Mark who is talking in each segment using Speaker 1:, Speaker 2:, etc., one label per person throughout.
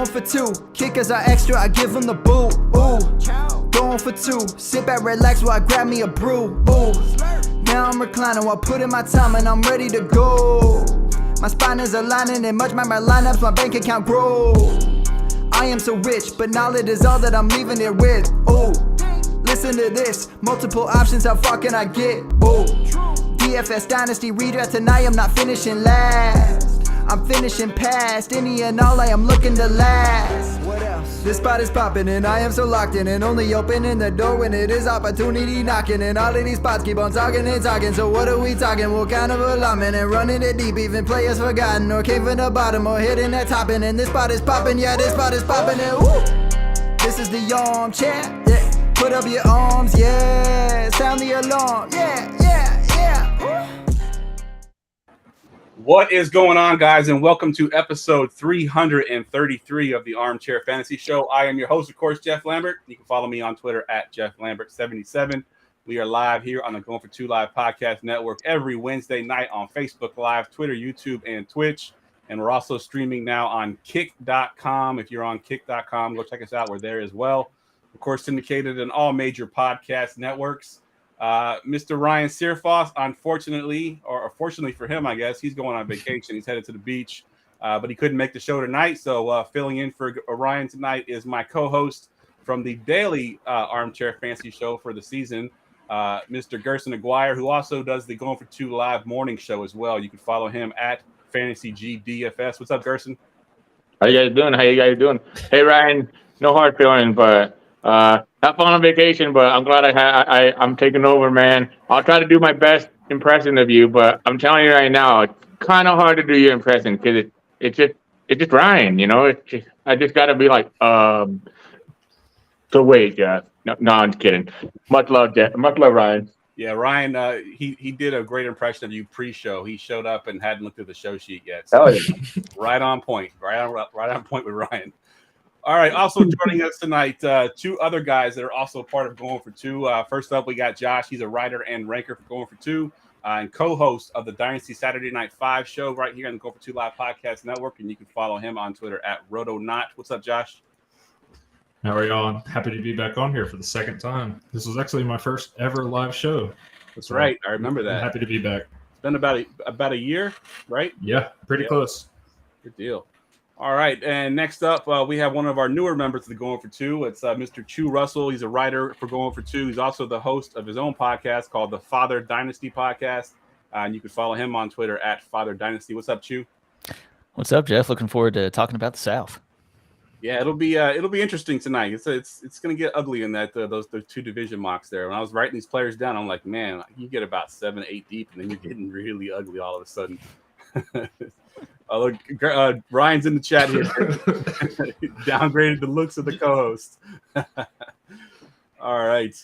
Speaker 1: for two. Kickers are extra, I give them the boot. Ooh, going for two. Sit back, relax while I grab me a brew. Ooh, now I'm reclining while putting my time and I'm ready to go. My spine is aligning and much my lineups, my bank account grow. I am so rich, but knowledge is all that I'm leaving it with. Ooh, listen to this. Multiple options, how far can I get? Ooh, DFS Dynasty redraft tonight, I'm not finishing last. I'm finishing past any and all, I am looking to last. What else? This spot is popping and I am so locked in and only opening the door when it is opportunity knocking. And all of these spots keep on talking and talking. So what are we talking? What kind of alignment? And running it deep, even players forgotten or came from the bottom or hitting that top end. And this spot is popping, yeah, this spot is popping. And woo! This is the armchair, yeah. Put up your arms, yeah. Sound the alarm, yeah, yeah, yeah. Woo!
Speaker 2: What is going on, guys, and welcome to episode 333 of the Armchair Fantasy Show. I am your host, of course, Jeff Lambert. You can follow me on Twitter at JeffLambert77. We are live here on the Going for Two Live podcast network every Wednesday night on Facebook Live, Twitter, YouTube, and Twitch. And we're also streaming now on kick.com. If you're on kick.com, go check us out. We're there as well. Of course, syndicated in all major podcast networks. Mr. Ryan Searfoss, unfortunately, or fortunately for him, I guess, he's going on vacation. He's headed to the beach, but he couldn't make the show tonight. So filling in for Ryan tonight is my co-host from the daily Armchair Fantasy Show for the season, Mr. Gerson Aguirre, who also does the Going for Two Live morning show as well. You can follow him at FantasyGDFS. What's up, Gerson?
Speaker 3: How you guys doing? Hey, Ryan, no hard feelings, but have fun on vacation, but I'm glad I'm taking over, man. I'll try to do my best impression of you, but I'm telling you right now, it's kind of hard to do your impression because it's just Ryan, you know. I just got to be like, so wait, Jeff. No, I'm just kidding. Much love, Jeff. Much love, Ryan.
Speaker 2: Yeah, Ryan. He did a great impression of you pre-show. He showed up and hadn't looked at the show sheet yet. So
Speaker 3: yeah.
Speaker 2: Right on point. Right on point with Ryan. All right, also joining us tonight, two other guys that are also part of Going for Two. First up, we got Josh. He's a writer and ranker for Going for Two and co-host of the Dynasty Saturday Night 5 show right here on the Going for Two Live Podcast Network, and you can follow him on Twitter at RotoNot. What's up, Josh?
Speaker 4: How are y'all? I'm happy to be back on here for the second time. This was actually my first ever live show.
Speaker 2: That's right. I remember that.
Speaker 4: I'm happy to be back.
Speaker 2: It's been about a year, right?
Speaker 4: Yeah, pretty close.
Speaker 2: Good deal. All right, and next up, we have one of our newer members of the Going for Two. It's Mr. Chew Russell. He's a writer for Going for Two. He's also the host of his own podcast called the Father Dynasty Podcast, and you can follow him on Twitter at Father Dynasty. What's up, Chew?
Speaker 5: What's up, Jeff? Looking forward to talking about the South.
Speaker 2: Yeah, it'll be interesting tonight. It's going to get ugly in that those two division mocks there. When I was writing these players down, I'm like, man, you get about 7-8 deep, and then you're getting really ugly all of a sudden. Look, Ryan's in the chat here. Downgraded the looks of the co-host. All right.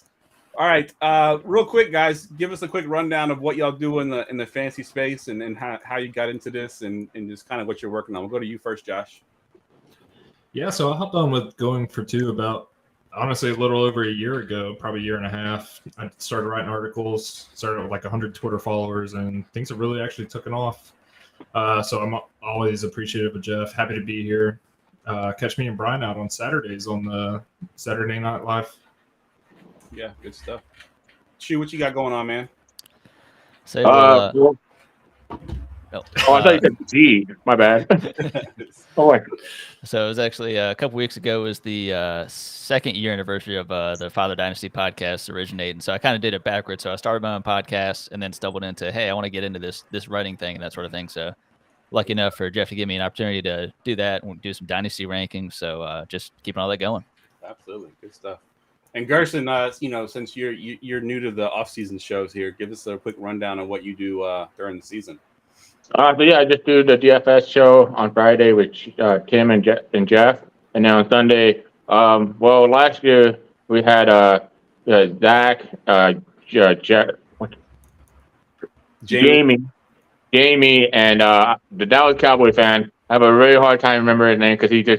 Speaker 2: Real quick, guys, give us a quick rundown of what y'all do in the fantasy space and how you got into this and just kind of what you're working on. We'll go to you first, Josh.
Speaker 4: Yeah, so I hopped on with Going for Two about, honestly, a little over a year ago, probably a year and a half. I started writing articles, started with like 100 Twitter followers, and things have really actually taken off. So I'm always appreciative of Jeff. Happy to be here. Catch me and Brian out on Saturdays on the Saturday Night Live.
Speaker 2: Yeah, good stuff. Chew, what you got going on, man?
Speaker 3: I thought you said G. My bad.
Speaker 5: So it was actually a couple weeks ago was the second year anniversary of the Father Dynasty podcast originating. So I kind of did it backwards. So I started my own podcast and then stumbled into, hey, I want to get into this writing thing and that sort of thing. So lucky enough for Jeff to give me an opportunity to do that and do some Dynasty rankings. So just keeping all that going.
Speaker 2: Absolutely. Good stuff. And Gerson, since you're new to the off-season shows here, give us a quick rundown of what you do during the season.
Speaker 3: So yeah, I just do the DFS show on Friday with Tim and Jeff, and then on Sunday, last year we had Zach, Jamie, and the Dallas Cowboy fan. I have a really hard time remembering his name because he's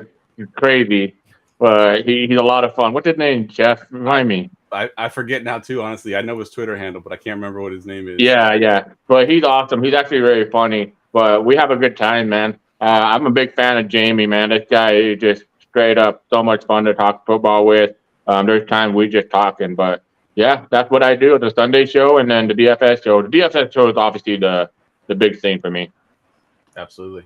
Speaker 3: crazy, but he's a lot of fun. What's his name, Jeff? Remind me.
Speaker 2: I forget now too, honestly. I know his Twitter handle, but I can't remember what his name is.
Speaker 3: Yeah. But he's awesome. He's actually really funny. But we have a good time, man. I'm a big fan of Jamie, man. This guy is just straight up so much fun to talk football with. There's times we just talking, but yeah, that's what I do. The Sunday show and then the DFS show. The DFS show is obviously the big thing for me.
Speaker 2: Absolutely.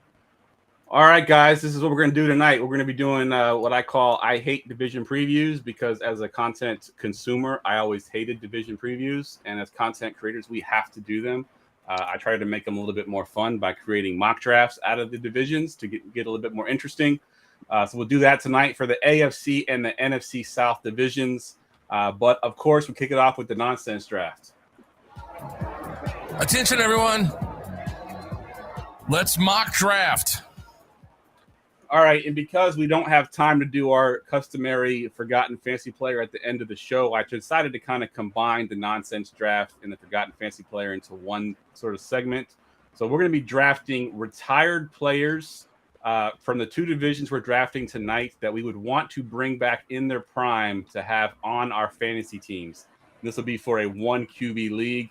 Speaker 2: All right, guys, this is what we're going to do tonight. We're going to be doing what I call I hate division previews, because as a content consumer, I always hated division previews. And as content creators, we have to do them. I try to make them a little bit more fun by creating mock drafts out of the divisions to get a little bit more interesting. So we'll do that tonight for the AFC and the NFC South divisions. But, of course, we kick it off with the nonsense draft.
Speaker 6: Attention, everyone. Let's mock draft.
Speaker 2: All right, and because we don't have time to do our customary Forgotten Fantasy Player at the end of the show, I decided to kind of combine the nonsense draft and the Forgotten Fantasy Player into one sort of segment. So we're going to be drafting retired players from the two divisions we're drafting tonight that we would want to bring back in their prime to have on our fantasy teams. This will be for a 1 QB league.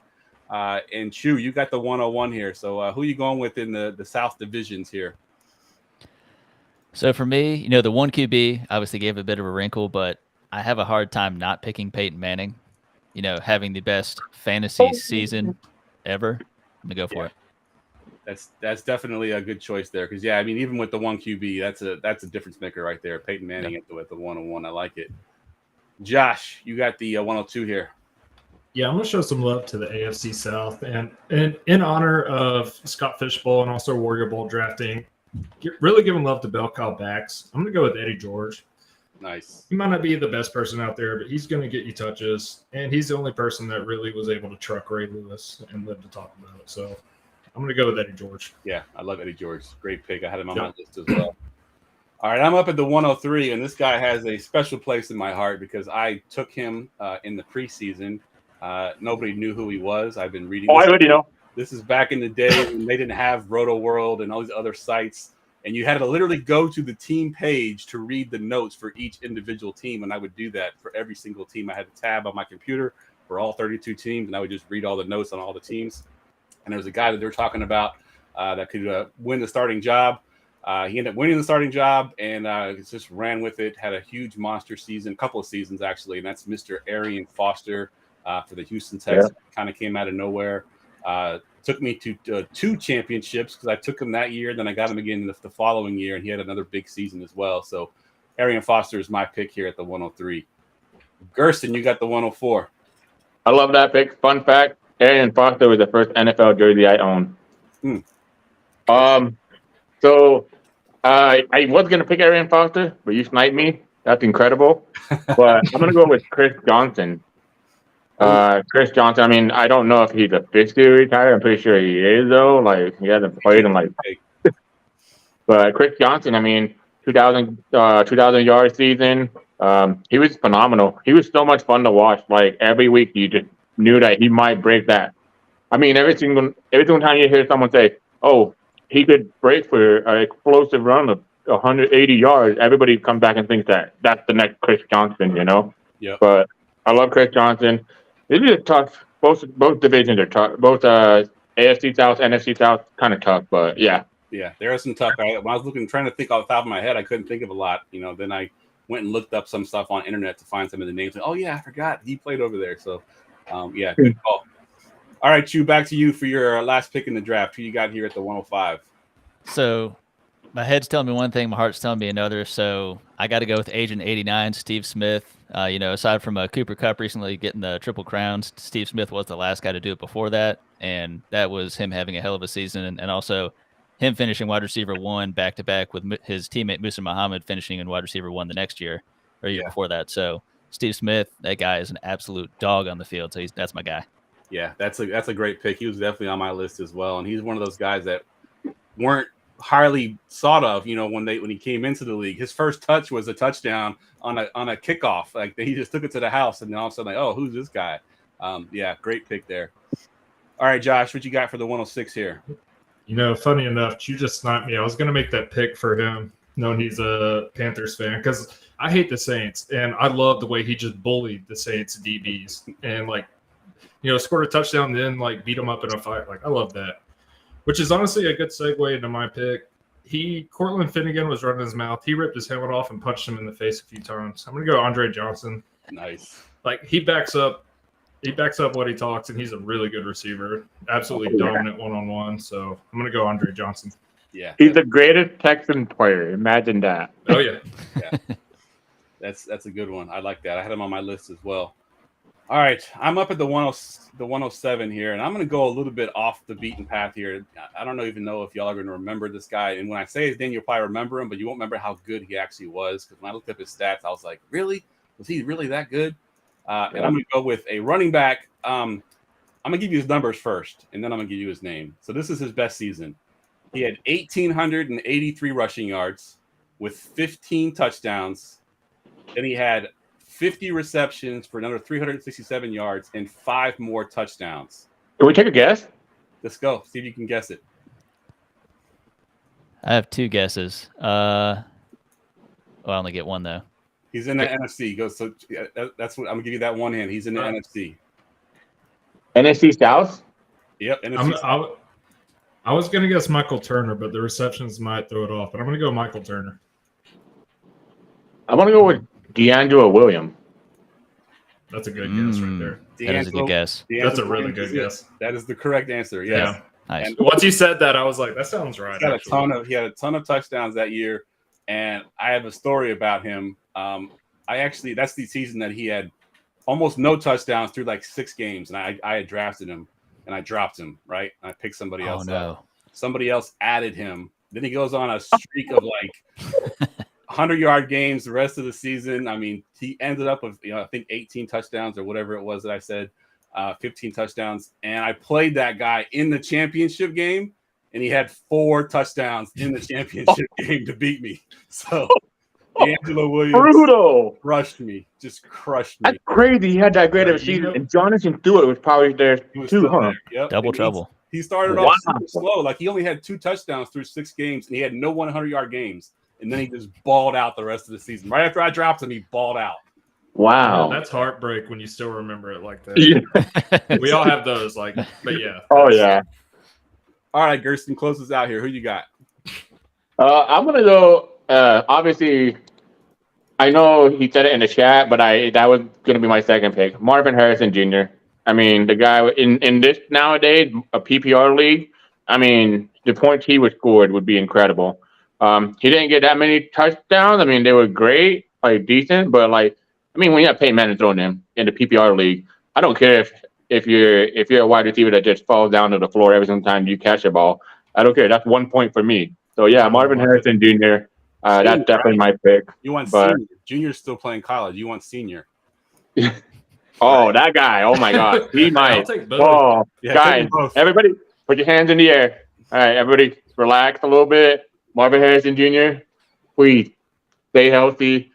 Speaker 2: And Chu, you got the 101 here. So who are you going with in the South divisions here?
Speaker 5: So for me, the 1 QB obviously gave a bit of a wrinkle, but I have a hard time not picking Peyton Manning. Having the best fantasy season ever. I'm going to go for it.
Speaker 2: That's definitely a good choice there, because even with the 1 QB, that's a difference maker right there. Peyton Manning at the 101, I like it. Josh, you got the 102 here.
Speaker 4: Yeah, I'm gonna show some love to the AFC South, and in honor of Scott Fishbowl and also Warrior Bowl drafting, really giving love to bell cow backs. I'm gonna go with Eddie George.
Speaker 2: Nice.
Speaker 4: He might not be the best person out there, but he's gonna get you touches, and he's the only person that really was able to truck Ray Lewis and live to talk about it. So I'm going to go with Eddie George.
Speaker 2: Yeah, I love Eddie George. Great pick. I had him on my list as well. All right, I'm up at the 103, and this guy has a special place in my heart because I took him in the preseason. Nobody knew who he was. I've been reading.
Speaker 3: I already know.
Speaker 2: This is back in the day when they didn't have Roto World and all these other sites, and you had to literally go to the team page to read the notes for each individual team, and I would do that for every single team. I had a tab on my computer for all 32 teams, and I would just read all the notes on all the teams. And there was a guy that they were talking about that could win the starting job. He ended up winning the starting job and just ran with it, had a huge monster season, a couple of seasons actually, and that's Mr. Arian Foster for the Houston Texans. Yeah. Kind of came out of nowhere. Took me to 2 championships because I took him that year, then I got him again the following year, and he had another big season as well. So Arian Foster is my pick here at the 103. Gersten, you got the 104.
Speaker 3: I love that pick. Fun fact, Arian Foster was the first NFL jersey I owned. So I was going to pick Arian Foster, but you sniped me. That's incredible. But I'm going to go with Chris Johnson. Chris Johnson, I mean, I don't know if he's officially retired. I'm pretty sure he is, though. Like, he hasn't played in, But Chris Johnson, I mean, 2,000 yard season. He was phenomenal. He was so much fun to watch. Like, every week you just knew that he might break that. I mean, every single time you hear someone say, oh, he could break for an explosive run of 180 yards, everybody comes back and thinks that that's the next Chris Johnson,
Speaker 2: Yeah.
Speaker 3: But I love Chris Johnson. This is tough. Both divisions are tough. Both AFC South, NFC South, kind of tough, but yeah.
Speaker 2: Yeah, there are some tough. When I was trying to think off the top of my head, I couldn't think of a lot. Then I went and looked up some stuff on internet to find some of the names. Oh yeah, I forgot he played over there. So, yeah, good call. All right, Chu, back to you for your last pick in the draft. Who you got here at the 105?
Speaker 5: So, my head's telling me one thing, my heart's telling me another. So, I got to go with Agent 89, Steve Smith. Aside from Cooper Kupp recently getting the Triple Crowns, Steve Smith was the last guy to do it before that, and that was him having a hell of a season, and also him finishing wide receiver 1 back-to-back with his teammate Musa Muhammad finishing in wide receiver 1 the next year or year before that. So Steve Smith, that guy is an absolute dog on the field. So that's my guy.
Speaker 2: Yeah, that's a great pick. He was definitely on my list as well, and he's one of those guys that weren't highly thought of. When he came into the league, his first touch was a touchdown on a kickoff. Like he just took it to the house, and then all of a sudden, oh, who's this guy? Yeah, great pick there. All right, Josh, what you got for the 106 here?
Speaker 4: Funny enough, you just sniped me. I was going to make that pick for him, knowing he's a Panthers fan, because I hate the Saints, and I love the way he just bullied the Saints DBs and, scored a touchdown, then, beat them up in a fight. I love that, which is honestly a good segue into my pick. Cortland Finnegan was running his mouth. He ripped his helmet off and punched him in the face a few times. I'm gonna go Andre Johnson.
Speaker 2: Nice.
Speaker 4: Like he backs up what he talks, and he's a really good receiver. Absolutely dominant one-on-one. So I'm gonna go Andre Johnson.
Speaker 2: Yeah.
Speaker 3: He's the greatest Texan player. Imagine that.
Speaker 4: Oh yeah.
Speaker 2: Yeah. That's a good one. I like that. I had him on my list as well. All right, I'm up at the 107 here, and I'm going to go a little bit off the beaten path here. I don't even know if y'all are going to remember this guy. And when I say his name, you'll probably remember him, but you won't remember how good he actually was. Because when I looked up his stats, I was like, really? Was he really that good? And I'm going to go with a running back. I'm going to give you his numbers first, and then I'm going to give you his name. So this is his best season. He had 1,883 rushing yards with 15 touchdowns. Then he had 50 receptions for another 367 yards and 5 more touchdowns.
Speaker 3: Can we take a guess?
Speaker 2: Let's go. See if you can guess it.
Speaker 5: I have 2 guesses. I only get one though.
Speaker 2: He's in the NFC. That's what I'm gonna give you that one hand. He's in the NFC.
Speaker 3: NFC South?
Speaker 2: Yep. NFC South.
Speaker 4: I was gonna guess Michael Turner, but the receptions might throw it off. But I'm gonna go Michael Turner.
Speaker 3: I'm gonna go with DeAngelo Williams.
Speaker 4: That's a good guess right there.
Speaker 5: That is a good guess.
Speaker 4: That's a really good guess.
Speaker 2: That is the correct answer. Yes.
Speaker 4: Yeah.
Speaker 5: Nice.
Speaker 2: And
Speaker 4: once you said that, I was like, that sounds right.
Speaker 2: He had a ton of touchdowns that year, and I have a story about him. That's the season that he had almost no touchdowns through like 6 games, and I had drafted him and I dropped him, right? And I picked somebody else up. Somebody else added him. Then he goes on a streak of like 100-yard games the rest of the season. I mean, he ended up with, I think 18 touchdowns or whatever it was that I said, 15 touchdowns. And I played that guy in the championship game, and he had 4 touchdowns in the championship game to beat me. So DeAngelo Williams crushed me.
Speaker 3: That's crazy. He had that great of a season. And Jonathan Stewart was probably there too, huh?
Speaker 2: Yep.
Speaker 5: Double trouble.
Speaker 2: He started off super slow. Like, he only had 2 touchdowns through 6 games, and he had no 100-yard games. And then he just balled out the rest of the season. Right after I dropped him, he balled out.
Speaker 3: Wow.
Speaker 4: That's heartbreak when you still remember it like that. Yeah. We all have those, but yeah.
Speaker 3: Oh, yeah.
Speaker 2: All right, Gersten, close us out here. Who you got?
Speaker 3: I'm going to go, obviously, I know he said it in the chat, but that was going to be my second pick. Marvin Harrison Jr. I mean, the guy in this nowadays, a PPR league, I mean, the points he would scored would be incredible. He didn't get that many touchdowns. I mean, they were great, decent, but when you have Peyton Manning throwing him in the PPR league, I don't care if you're a wide receiver that just falls down to the floor every single time you catch a ball. I don't care. That's 1 point for me. So yeah, Marvin Harrison Jr. That's definitely my pick.
Speaker 2: You want senior? Junior's still playing college. You want senior?
Speaker 3: Oh, that guy! Oh my God, he might.
Speaker 4: I'll take both.
Speaker 3: Oh, yeah, guys, everybody, put your hands in the air. All right, everybody, relax a little bit. Marvin Harrison Jr., please stay healthy.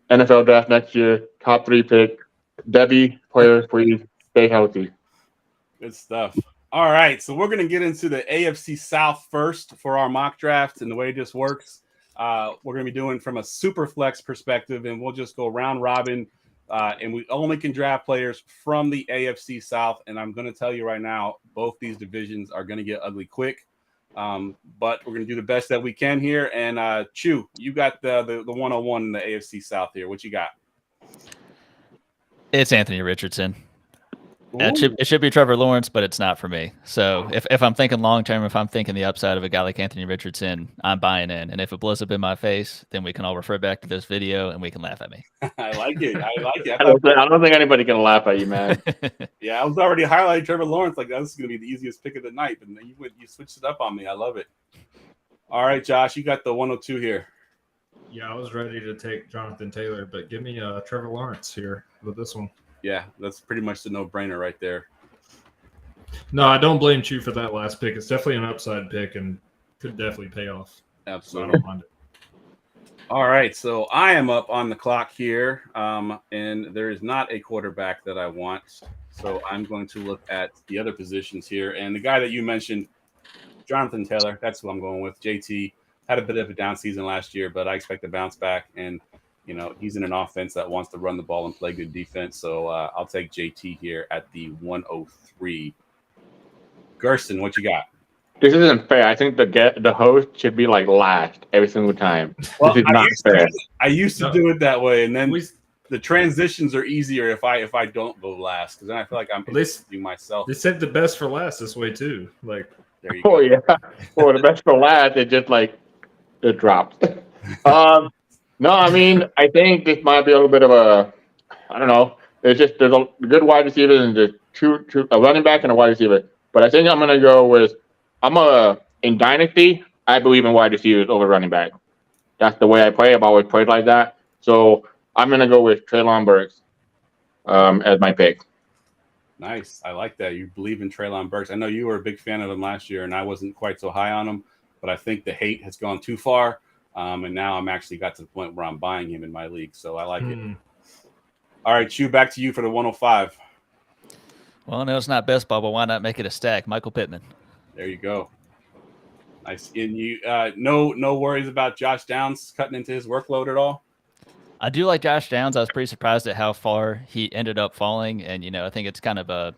Speaker 3: NFL draft next year, top 3 pick. Debbie, players, please stay healthy.
Speaker 2: Good stuff. All right, so we're going to get into the AFC South first for our mock draft. And the way this works, we're going to be doing from a super flex perspective, and we'll just go round robin. And we only can draft players from the AFC South. And I'm going to tell you right now, both these divisions are going to get ugly quick. But we're going to do the best that we can here. And Chew, you got the 101 in the AFC South here. What you got?
Speaker 5: It's Anthony Richardson. It should be Trevor Lawrence, but it's not for me. So if I'm thinking long term, if I'm thinking the upside of a guy like Anthony Richardson, I'm buying in. And if it blows up in my face, then we can all refer back to this video and we can laugh at me.
Speaker 2: I like it.
Speaker 3: I don't think anybody can laugh at you, man.
Speaker 2: Yeah, I was already highlighting Trevor Lawrence like this is going to be the easiest pick of the night, but then you switched it up on me. I love it. All right, Josh, you got the 102 here.
Speaker 4: Yeah, I was ready to take Jonathan Taylor, but give me Trevor Lawrence here with this one.
Speaker 2: Yeah, that's pretty much the no-brainer right there.
Speaker 4: No, I don't blame you for that last pick. It's definitely an upside pick and could definitely pay off.
Speaker 2: Absolutely.
Speaker 4: So I don't mind it.
Speaker 2: All right, so I am up on the clock here, and there is not a quarterback that I want. So I'm going to look at the other positions here. And the guy that you mentioned, Jonathan Taylor, that's who I'm going with. JT had a bit of a down season last year, but I expect to bounce back. And he's in an offense that wants to run the ball and play good defense. So I'll take JT here at the 103. Gersten, what you got?
Speaker 3: This isn't fair. I think the host should be like last every single time.
Speaker 2: Well,
Speaker 3: This is not fair.
Speaker 2: I used to
Speaker 4: No.
Speaker 2: do it that way, and then
Speaker 4: We-
Speaker 2: the transitions are easier if I don't go last, because then I feel like I'm
Speaker 4: Well, they-
Speaker 2: introducing myself.
Speaker 4: They said the best for last this way too. Like,
Speaker 2: There you go.
Speaker 3: Oh yeah. Well, the best for last, it just like it drops. No, I mean, I think this might be a little bit of a, I don't know. There's a good wide receiver and there's a running back and a wide receiver. But I think I'm gonna go with in Dynasty, I believe in wide receivers over running back. That's the way I play. I've always played like that. So I'm gonna go with Treylon Burks as my pick.
Speaker 2: Nice. I like that. You believe in Treylon Burks. I know you were a big fan of him last year, and I wasn't quite so high on him, but I think the hate has gone too far. And now I'm actually got to the point where I'm buying him in my league. So I like it. All right, Chew, back to you for the 105.
Speaker 5: Well, no, it's not best ball, but why not make it a stack? Michael Pittman.
Speaker 2: There you go. Nice. And you no worries about Josh Downs cutting into his workload at all?
Speaker 5: I do like Josh Downs. I was pretty surprised at how far he ended up falling. And, I think it's kind of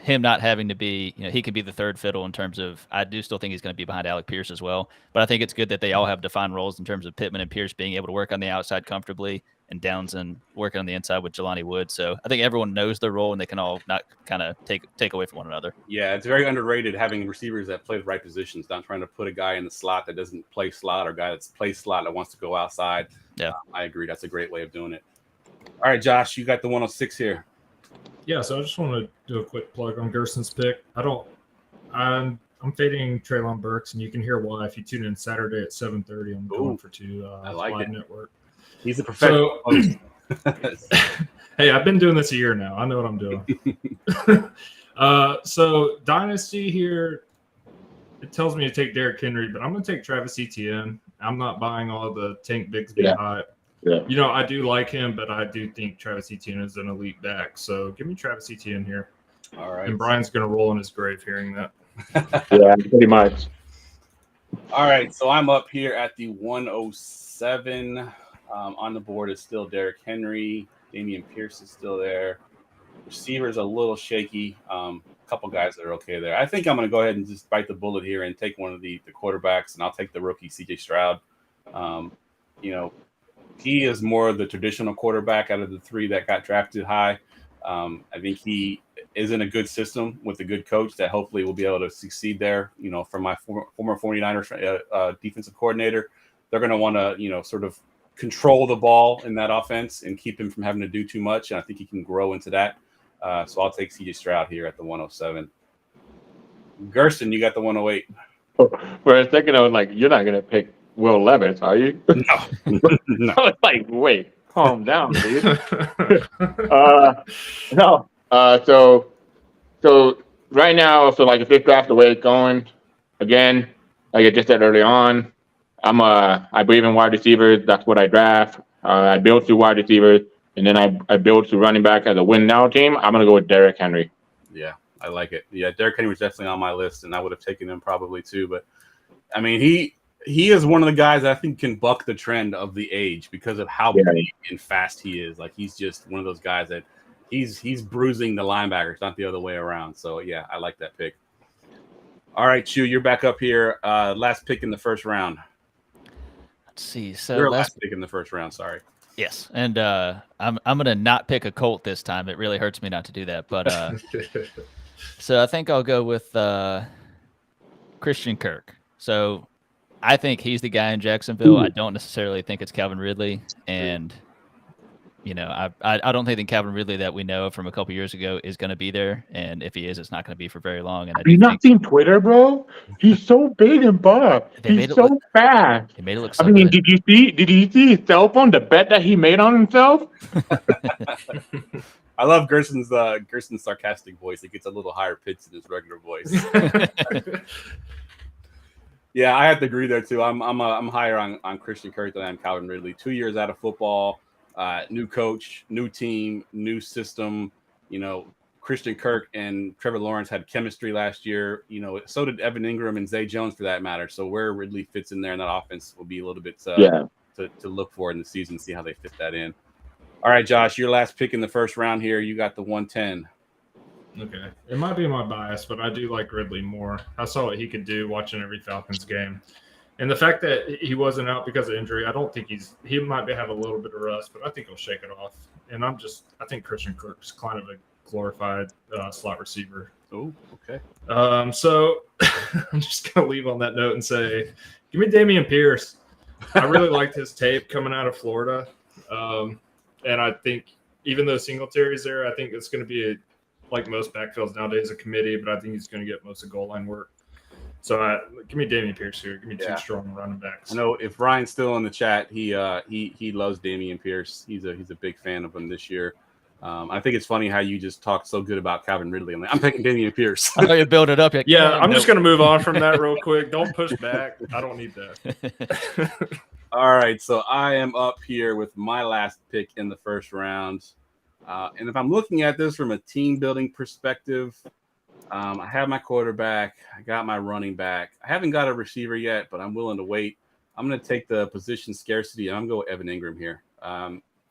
Speaker 5: him not having to be, he could be the third fiddle in terms of, I do still think he's going to be behind Alec Pierce as well. But I think it's good that they all have defined roles in terms of Pittman and Pierce being able to work on the outside comfortably and Downs and working on the inside with Jelani Wood. So I think everyone knows their role and they can all not kind of take away from one another.
Speaker 2: Yeah, it's very underrated having receivers that play the right positions, not trying to put a guy in the slot that doesn't play slot or a guy that's plays slot that wants to go outside.
Speaker 5: Yeah,
Speaker 2: I agree. That's a great way of doing it. All right, Josh, you got the 106 here.
Speaker 4: yeah. So I just want to do a quick plug on Gerson's pick. I'm fading Treylon Burks, and you can hear why if you tune in Saturday at 7:30. I'm going for two.
Speaker 2: I like
Speaker 4: Live
Speaker 2: it.
Speaker 4: Network.
Speaker 2: He's a professional.
Speaker 4: Hey, I've been doing this a year now. I know what I'm doing. So Dynasty here, it tells me to take Derrick Henry, but I'm going to take Travis Etienne. I'm not buying all the Tank Bigsby hype.
Speaker 3: Yeah.
Speaker 4: I do like him, but I do think Travis Etienne is an elite back. So give me Travis Etienne here.
Speaker 2: All right.
Speaker 4: And Brian's going to roll in his grave hearing that.
Speaker 3: Yeah, pretty much.
Speaker 2: All right, so I'm up here at the 107. On the board is still Derrick Henry. Damian Pierce is still there. Receivers a little shaky. A couple guys that are okay there. I think I'm going to go ahead and just bite the bullet here and take one of the quarterbacks, and I'll take the rookie C.J. Stroud. He is more of the traditional quarterback out of the three that got drafted high. I think he is in a good system with a good coach that hopefully will be able to succeed there. From my former 49ers defensive coordinator, they're going to want to, sort of control the ball in that offense and keep him from having to do too much. And I think he can grow into that. So I'll take C.J. Stroud here at the 107. Gerson, you got the 108.
Speaker 3: For a second, I was like, you're not going to pick Will Levis, are you?
Speaker 2: No.
Speaker 3: I was like, wait, calm down, dude. No. So right now, if this draft the way it's going, again, like I just said early on, I believe in wide receivers. That's what I draft. I build through wide receivers, and then I build through running back as a win now team. I'm gonna go with Derrick Henry.
Speaker 2: Yeah, I like it. Yeah, Derrick Henry was definitely on my list, and I would have taken him probably too. But I mean, he is one of the guys that I think can buck the trend of the age because of how big and fast he is. Like he's just one of those guys that he's bruising the linebackers, not the other way around. So yeah, I like that pick. All right, Chew, you're back up here. Last pick in the first round.
Speaker 5: Let's see. So
Speaker 2: Your last pick in the first round. Sorry.
Speaker 5: Yes, and I'm gonna not pick a Colt this time. It really hurts me not to do that, but so I think I'll go with Christian Kirk. So I think he's the guy in Jacksonville. I don't necessarily think it's Calvin Ridley, and I don't think the Calvin Ridley that we know from a couple years ago is going to be there. And if he is, it's not going to be for very long. And
Speaker 3: have you not seen Twitter, bro? He's so big and buff. He's so fast.
Speaker 5: He made it look so
Speaker 3: I mean,
Speaker 5: good.
Speaker 3: did you see his cell phone, the bet that he made on himself?
Speaker 2: I love Gerson's sarcastic voice. It gets a little higher pitch than his regular voice. Yeah, I have to agree there too. I'm higher on Christian Kirk than I am Calvin Ridley. 2 years out of football. New coach, new team, new system. Christian Kirk and Trevor Lawrence had chemistry last year. So did Evan Ingram and Zay Jones for that matter. So where Ridley fits in there in that offense will be a little bit to look for in the season, see how they fit that in. All right, Josh, your last pick in the first round here. You got the 110.
Speaker 4: Okay. It might be my bias, but I do like Ridley more. I saw what he could do watching every Falcons game. And the fact that he wasn't out because of injury, I don't think he might have a little bit of rust, but I think he'll shake it off. And I think Christian Kirk's kind of a glorified slot receiver.
Speaker 2: Oh, okay.
Speaker 4: So I'm just going to leave on that note and say, give me Dameon Pierce. I really liked his tape coming out of Florida. And I think even though Singletary's there, I think it's going to be, like most backfields nowadays, a committee, but I think he's going to get most of goal line work. So give me Dameon Pierce here. Give me two strong running backs.
Speaker 2: I know if Ryan's still in the chat, he loves Dameon Pierce. He's a big fan of him this year. I think it's funny how you just talk so good about Calvin Ridley. I'm picking Dameon Pierce.
Speaker 5: I know you build it up. Like,
Speaker 4: yeah, I'm just going to move on from that real quick. Don't push back. I don't need that.
Speaker 2: All right, so I am up here with my last pick in the first round. And if I'm looking at this from a team building perspective, I have my quarterback. I got my running back. I haven't got a receiver yet, but I'm willing to wait. I'm going to take the position scarcity, and I'm going to go Evan Ingram here.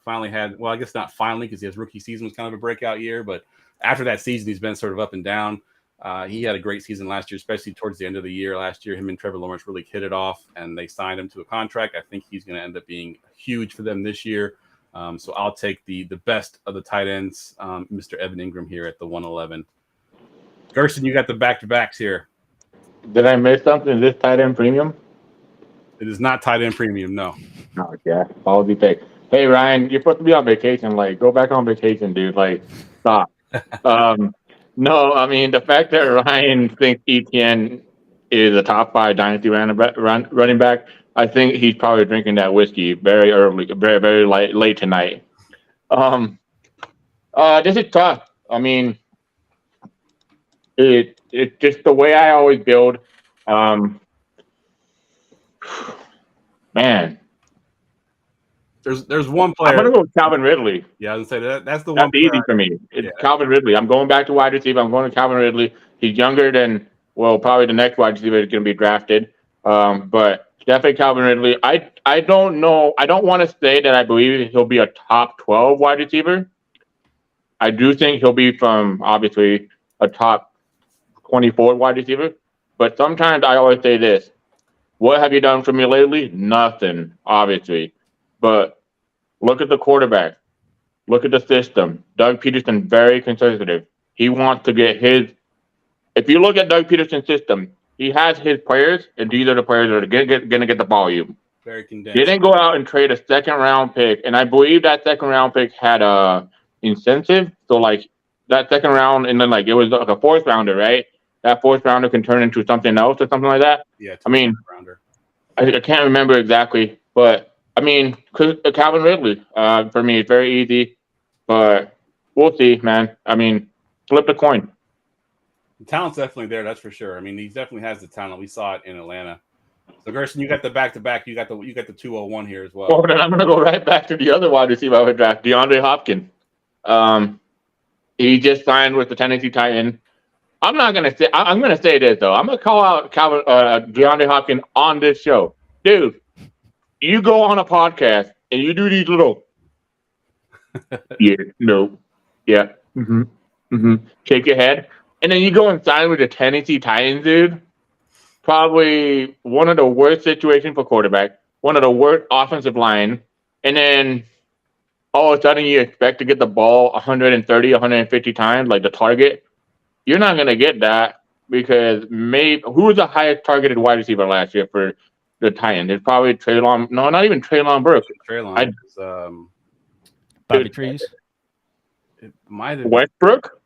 Speaker 2: Finally had, well, I guess not finally, because his rookie season was kind of a breakout year, but after that season, he's been sort of up and down. He had a great season last year, especially towards the end of the year. Last year, him and Trevor Lawrence really hit it off, and they signed him to a contract. I think he's going to end up being huge for them this year. So I'll take the best of the tight ends, Mr. Evan Ingram here at the 111. Gerson, you got the back-to-backs here.
Speaker 3: Did I miss something? Is this tight end premium?
Speaker 2: It is not tight end premium, no.
Speaker 3: Oh, yeah. Ballsy pick. Hey, Ryan, you're supposed to be on vacation. Like, go back on vacation, dude. Like, stop. No, I mean, the fact that Ryan thinks ETN is a top 5 dynasty running back, I think he's probably drinking that whiskey very early, very late tonight. This is tough. I mean, it's just the way I always build. Man,
Speaker 2: there's one player.
Speaker 3: I'm gonna go with Calvin Ridley.
Speaker 2: Yeah, I was gonna say that's the
Speaker 3: That's
Speaker 2: one.
Speaker 3: easy for me. It's Calvin Ridley. I'm going back to wide receiver. I'm going to Calvin Ridley. He's younger than probably the next wide receiver is going to be drafted. But definitely Calvin Ridley. I don't know. I don't want to say that I believe he'll be a top 12 wide receiver. I do think he'll be from obviously a top 24 wide receiver. But sometimes I always say this: what have you done for me lately? Nothing, obviously. But look at the quarterback. Look at the system. Doug Peterson, very conservative. He wants to get his. If you look at Doug Peterson's system, he has his players, and these are the players that are going to get the volume.
Speaker 2: Very condensed.
Speaker 3: He didn't go out and trade a second-round pick, and I believe that second-round pick had a incentive. So, like, that second round, and then, like, it was like a fourth-rounder, right? That fourth-rounder can turn into something else or something like that.
Speaker 2: Yeah,
Speaker 3: I mean, I can't remember exactly, but I mean, Calvin Ridley, for me, it's very easy, but we'll see, man. I mean, flip the coin.
Speaker 2: The talent's definitely there, that's for sure. I mean, he definitely has the talent. We saw it in Atlanta. So, Gerson, you got the back-to-back. You got the 201 here as well.
Speaker 3: Well, then I'm going to go right back to the other wide receiver I would draft, DeAndre Hopkins. He just signed with the Tennessee Titans. I'm going to say this, though. I'm going to call out DeAndre Hopkins on this show. Dude, you go on a podcast and you do these little, shake your head. And then you go and sign with the Tennessee Titans, dude. Probably one of the worst situations for quarterback, one of the worst offensive line. And then all of a sudden you expect to get the ball 130, 150 times, like the target. You're not going to get that because who was the highest targeted wide receiver last year for the Titans? It's probably Treylon. No, not even Treylon Burks.
Speaker 2: Treylon is
Speaker 5: Bobby Trees.
Speaker 2: It might have
Speaker 3: Westbrook.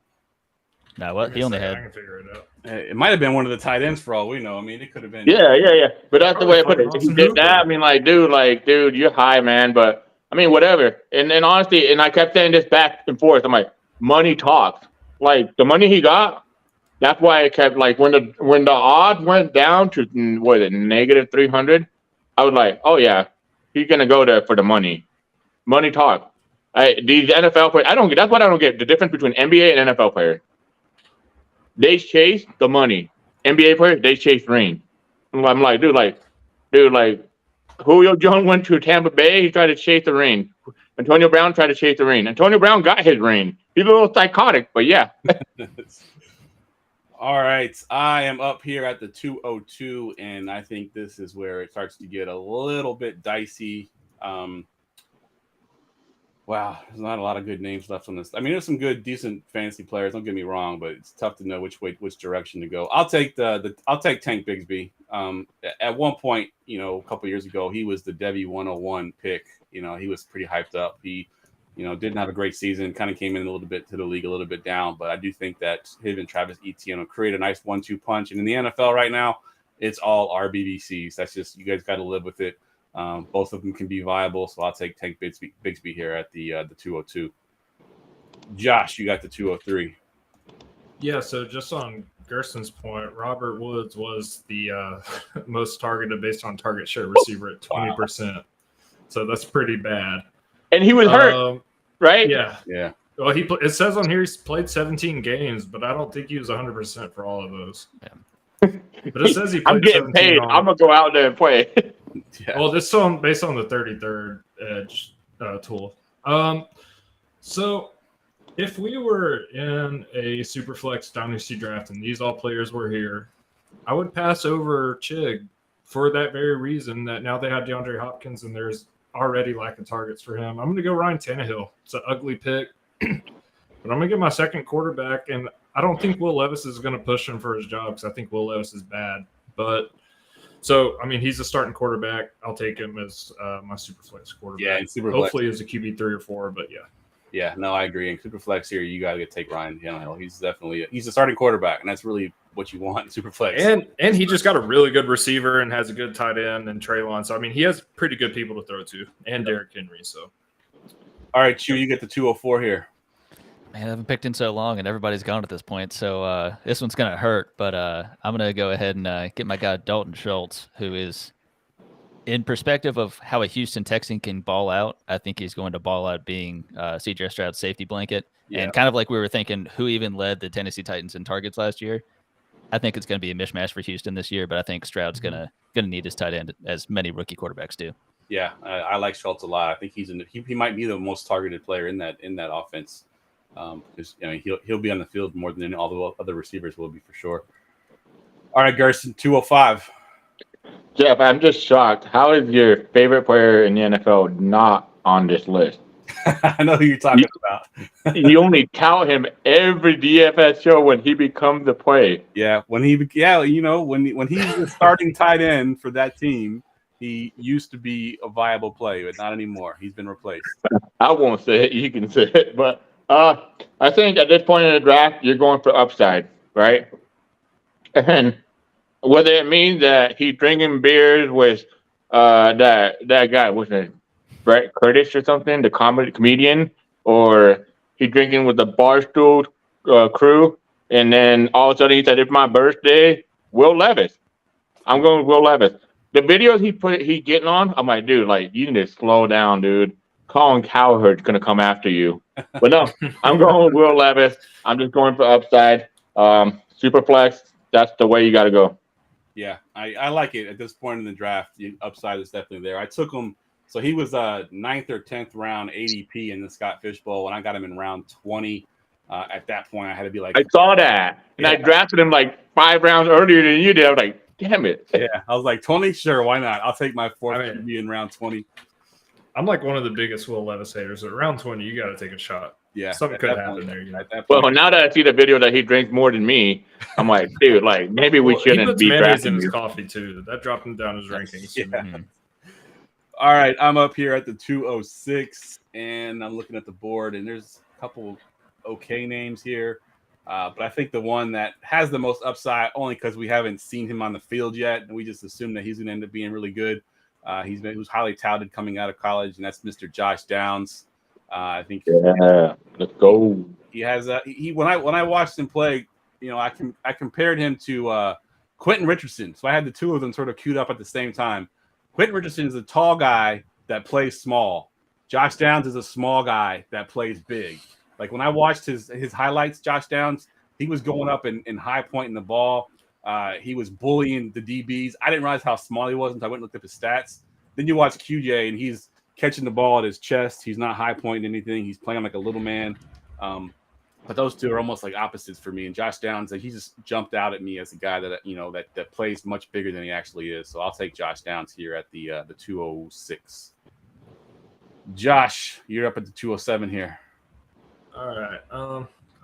Speaker 5: No, what he only
Speaker 4: I
Speaker 5: had.
Speaker 4: can figure it out.
Speaker 2: It might have been one of the tight ends for all we know. I mean, it could have been.
Speaker 3: Yeah. But that's the way I put it. If you did that, I mean, dude, you're high, man. But I mean, whatever. And honestly, and I kept saying this back and forth. I'm like, money talks. Like the money he got. That's why I kept like when the odds went down to negative 300. I was like, oh yeah, he's gonna go there for the money. Money talk. These NFL players, that's what I don't get. The difference between NBA and NFL players. They chase the money. NBA players, they chase ring. I'm like, dude, Julio Jones went to Tampa Bay. He tried to chase the ring. Antonio Brown tried to chase the ring. Antonio Brown got his ring. He's a little psychotic, but yeah.
Speaker 2: All right, I am up here at the 202, and I think this is where it starts to get a little bit dicey. Wow, there's not a lot of good names left on this. I mean, there's some good, decent fantasy players. Don't get me wrong, but it's tough to know which direction to go. I'll take I'll take Tank Bigsby. At one point, a couple years ago, he was the Debbie 101 pick. He was pretty hyped up. He, didn't have a great season. Kind of came in a little bit to the league a little bit down, but I do think that him and Travis Etienne will create a nice 1-2 punch. And in the NFL right now, it's all RBBCs. That's just, you guys got to live with it. Both of them can be viable, so I'll take Tank Bigsby here at the 202. Josh, you got the 203.
Speaker 4: Yeah, so just on Gerson's point, Robert Woods was the most targeted based on target share receiver at 20%. Wow. So that's pretty bad.
Speaker 3: And he was hurt, right?
Speaker 4: Yeah.
Speaker 2: Yeah.
Speaker 4: Well, it says on here he's played 17 games, but I don't think he was 100% for all of those. Yeah. But it says he played.
Speaker 3: I'm getting paid. I'm gonna go out there and play.
Speaker 4: Yeah. Well, this is based on the 33rd edge tool. So if we were in a Superflex Dynasty draft and these all players were here, I would pass over Chig for that very reason that now they have DeAndre Hopkins and there's already lack of targets for him. I'm going to go Ryan Tannehill. It's an ugly pick, but I'm going to get my second quarterback, and I don't think Will Levis is going to push him for his job because I think Will Levis is bad. But so, I mean, he's a starting quarterback. I'll take him as my Superflex quarterback.
Speaker 2: Yeah, and Superflex.
Speaker 4: Hopefully as a QB 3 or 4, but yeah.
Speaker 2: Yeah, no, I agree. In Superflex here, you got to take Ryan Tannehill. He's definitely he's a starting quarterback, and that's really what you want in Superflex.
Speaker 4: And he just got a really good receiver and has a good tight end and Treylon. So, I mean, he has pretty good people to throw to, and Derrick Henry. So,
Speaker 2: all right, Chew, you get the 204 here.
Speaker 5: Man, I haven't picked in so long, and everybody's gone at this point. So this one's going to hurt, but I'm going to go ahead and get my guy Dalton Schultz, who is, in perspective of how a Houston Texan can ball out, I think he's going to ball out being C.J. Stroud's safety blanket. Yeah. And kind of like we were thinking, who even led the Tennessee Titans in targets last year? I think it's going to be a mishmash for Houston this year, but I think Stroud's going to need his tight end, as many rookie quarterbacks do.
Speaker 2: Yeah, I like Schultz a lot. I think he might be the most targeted player in that offense. Because he'll be on the field more than all the other receivers will be for sure. All right, Gerson, 205.
Speaker 3: Jeff, I'm just shocked. How is your favorite player in the NFL not on this list?
Speaker 2: I know who you're talking about.
Speaker 3: You only tout him every DFS show when he becomes the play.
Speaker 2: Yeah, when he was the starting tight end for that team, he used to be a viable play, but not anymore. He's been replaced.
Speaker 3: I won't say it. You can say it, but I think at this point in the draft, you're going for upside, right? And whether it means that he's drinking beers with that guy, what's his name, Brett Curtis or something, the comedian, or he's drinking with the Barstool crew, and then all of a sudden he said, "It's my birthday." Will Levis. I'm going with Will Levis. The videos he getting on, I'm like, dude, like you need to slow down, dude. Colin Cowherd's gonna come after you. But no, I'm going with Will Levis. I'm just going for upside. Superflex, that's the way you got to go.
Speaker 2: Yeah, I like it at this point in the draft. The upside is definitely there. I took him, so he was 9th or 10th round ADP in the Scott Fish Bowl, and I got him in round 20. At that point, I had to be like,
Speaker 3: I saw that, and I drafted him like 5 rounds earlier than you did. I was like, damn it.
Speaker 2: Yeah, I was like 20, sure, why not? I'll take my fourth QB in round 20.
Speaker 4: I'm like one of the biggest Will Levis haters. At round 20, you got to take a shot.
Speaker 2: Yeah,
Speaker 4: something could happen there.
Speaker 3: Well, now that I see the video that he drinks more than me, I'm like, dude, like maybe we shouldn't be drafting
Speaker 4: in his coffee too. That dropped him down his rankings.
Speaker 2: Yeah. Mm-hmm. All right, I'm up here at the 206, and I'm looking at the board, and there's a couple okay names here, but I think the one that has the most upside, only because we haven't seen him on the field yet, and we just assume that he's going to end up being really good. He was highly touted coming out of college, and that's Mr. Josh Downs. I think.
Speaker 3: Yeah, let's go.
Speaker 2: He has when I watched him play, I compared him to Quentin Richardson. So I had the two of them sort of queued up at the same time. Quentin Richardson is a tall guy that plays small. Josh Downs is a small guy that plays big. Like when I watched his highlights, Josh Downs, he was going up and high pointing the ball. He was bullying the DBs. I didn't realize how small he was until I went and looked up his stats. Then you watch QJ, and he's catching the ball at his chest. He's not high pointing anything. He's playing like a little man. But those two are almost like opposites for me. And Josh Downs, he just jumped out at me as a guy that that plays much bigger than he actually is. So I'll take Josh Downs here at the 206. Josh, you're up at the 207 here.
Speaker 4: All right.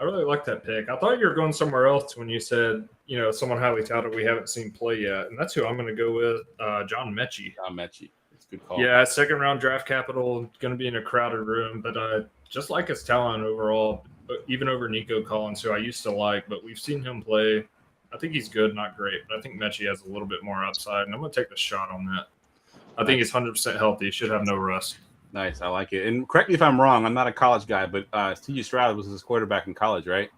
Speaker 4: I really like that pick. I thought you were going somewhere else when you said, someone highly touted we haven't seen play yet. And that's who I'm going to go with, John Mechie.
Speaker 2: John Mechie. It's a good call.
Speaker 4: Yeah, second round draft capital, going to be in a crowded room. But just like his talent overall, even over Nico Collins, who I used to like, but we've seen him play. I think he's good, not great. But I think Mechie has a little bit more upside. And I'm going to take the shot on that. I think he's 100% healthy. He should have no rust.
Speaker 2: Nice. I like it. And correct me if I'm wrong. I'm not a college guy, but T.J. Stroud was his quarterback in college, right?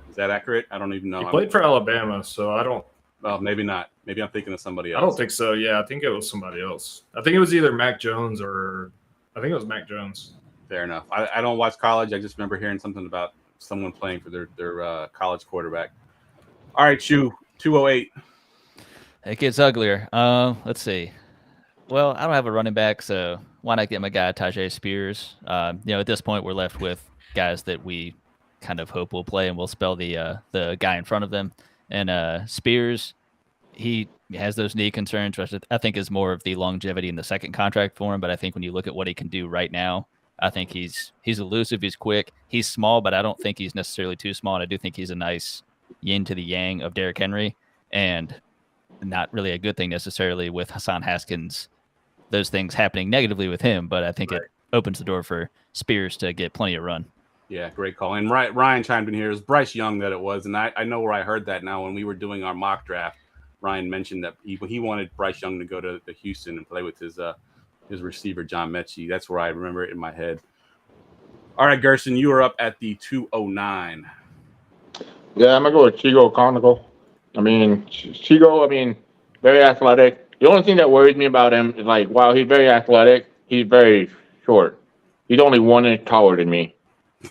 Speaker 2: Is that accurate? I don't even know.
Speaker 4: He played for Alabama, so I don't.
Speaker 2: Well, maybe not. Maybe I'm thinking of somebody else.
Speaker 4: I don't think so. Yeah, I think it was somebody else. I think it was either Mac Jones or I think it was Mac Jones.
Speaker 2: Fair enough. I don't watch college. I just remember hearing something about someone playing for their college quarterback. All right, Shu, 208.
Speaker 5: It gets uglier. Let's see. Well, I don't have a running back, so why not get my guy Tajay Spears? At this point, we're left with guys that we kind of hope will play, and we'll spell the guy in front of them. And Spears, he has those knee concerns, which I think is more of the longevity in the second contract for him. But I think when you look at what he can do right now, I think he's elusive, he's quick, he's small, but I don't think he's necessarily too small. And I do think he's a nice yin to the yang of Derrick Henry, and not really a good thing necessarily with Hassan Haskins. Those things happening negatively with him, but I think it opens the door for Spears to get plenty of run.
Speaker 2: Yeah, great call. And Ryan chimed in here. It was Bryce Young that it was, and I know where I heard that now when we were doing our mock draft. Ryan mentioned that he wanted Bryce Young to go to Houston and play with his receiver, John Mechie. That's where I remember it in my head. All right, Gerson, you are up at the 209.
Speaker 3: Yeah, I'm going to go with Chigo Conical. Chigo, very athletic. The only thing that worries me about him is, while he's very athletic, he's very short. He's only 1 inch taller than me.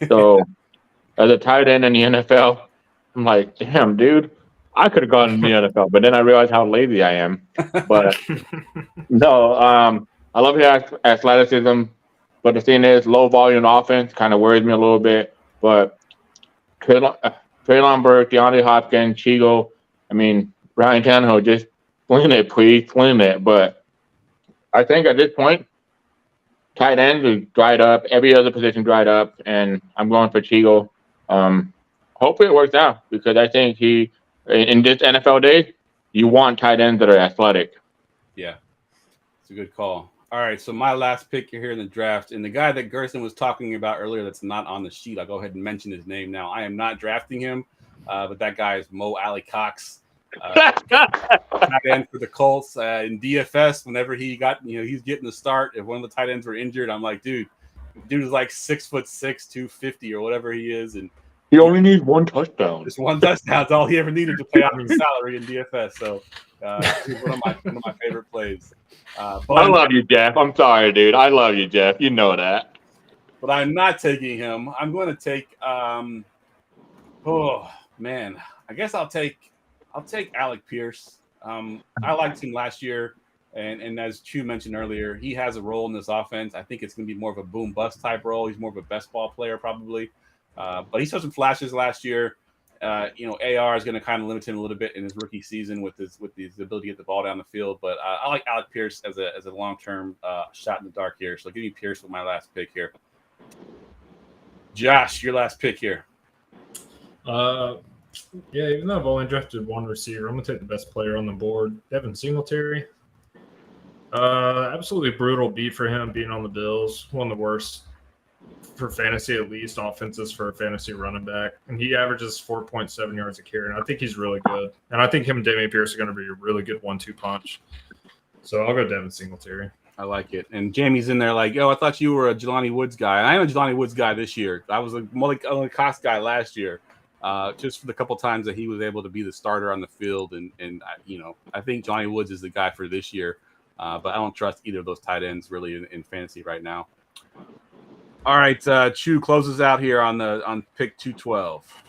Speaker 3: So, as a tight end in the NFL, I'm like, damn, dude, I could have gone in the NFL. But then I realized how lazy I am. But, no, I love his athleticism. But the thing is, low volume offense kind of worries me a little bit. But Traylon Burke, DeAndre Hopkins, Chigo, Ryan Tannehill, just swing it, please, swing it. But I think at this point, tight ends are dried up. Every other position dried up, and I'm going for Chigo. Hopefully it works out, because I think in this NFL days, you want tight ends that are athletic.
Speaker 2: Yeah, it's a good call. All right, so my last pick here in the draft, and the guy that Gerson was talking about earlier that's not on the sheet, I'll go ahead and mention his name now. I am not drafting him, but that guy is Mo Alley Cox. Tight end for the Colts in DFS. Whenever he got, he's getting the start. If one of the tight ends were injured, I'm like, dude is like 6'6", 250 or whatever he is, and
Speaker 3: he only needs 1 touchdown.
Speaker 2: Just 1 touchdown. That's all he ever needed to pay out his salary in DFS. So, he's one of my favorite plays. But
Speaker 3: I love you, Jeff. I'm sorry, dude. I love you, Jeff. You know that.
Speaker 2: But I'm not taking him. I'm going to take. Oh man, I guess I'll take Alec Pierce. I liked him last year, and as Chu mentioned earlier, he has a role in this offense. I think it's going to be more of a boom bust type role. He's more of a best ball player probably, but he saw some flashes last year. AR is going to kind of limit him a little bit in his rookie season with his ability to get the ball down the field. But I like Alec Pierce as a long term shot in the dark here. So give me Pierce with my last pick here. Josh, your last pick here.
Speaker 4: Yeah, even though I've only drafted 1 receiver, I'm going to take the best player on the board, Devin Singletary. Absolutely brutal beat for him being on the Bills. One of the worst for fantasy, at least, offenses for a fantasy running back. And he averages 4.7 yards a carry, and I think he's really good. And I think him and Damian Pierce are going to be a really good 1-2 punch. So I'll go Devin Singletary.
Speaker 2: I like it. And Jamie's in there like, yo, I thought you were a Jelani Woods guy. I am a Jelani Woods guy this year. I was a Malik Cox guy last year. Just for the couple times that he was able to be the starter on the field. And I think Johnny Woods is the guy for this year. But I don't trust either of those tight ends really in fantasy right now. All right, Chu closes out here on pick 212.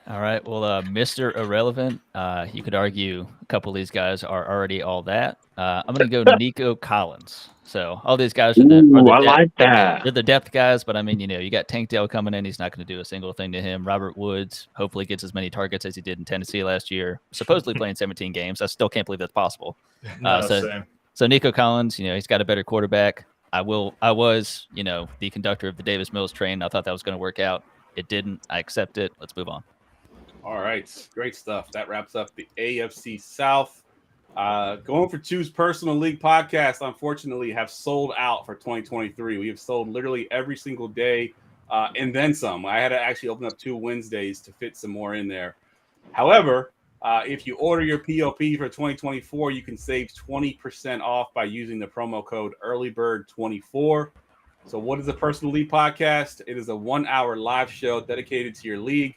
Speaker 5: All right, well, Mr. Irrelevant, you could argue a couple of these guys are already all that. I'm going to go Nico Collins. So all these guys are the
Speaker 3: I
Speaker 5: depth,
Speaker 3: like that.
Speaker 5: they're the depth guys, but I mean, you got Tank Dell coming in. He's not going to do a single thing to him. Robert Woods hopefully gets as many targets as he did in Tennessee last year, supposedly playing 17 games. I still can't believe that's possible.
Speaker 4: Same.
Speaker 5: So Nico Collins, he's got a better quarterback. I was, the conductor of the Davis Mills train. I thought that was going to work out. It didn't. I accept it. Let's move on.
Speaker 2: All right, great stuff. That wraps up the AFC South. Going for Two's personal league podcast, unfortunately, have sold out for 2023. We have sold literally every single day and then some. I had to actually open up 2 Wednesdays to fit some more in there. However, if you order your POP for 2024, you can save 20% off by using the promo code EARLYBIRD24. So what is a personal league podcast? It is a 1-hour live show dedicated to your league.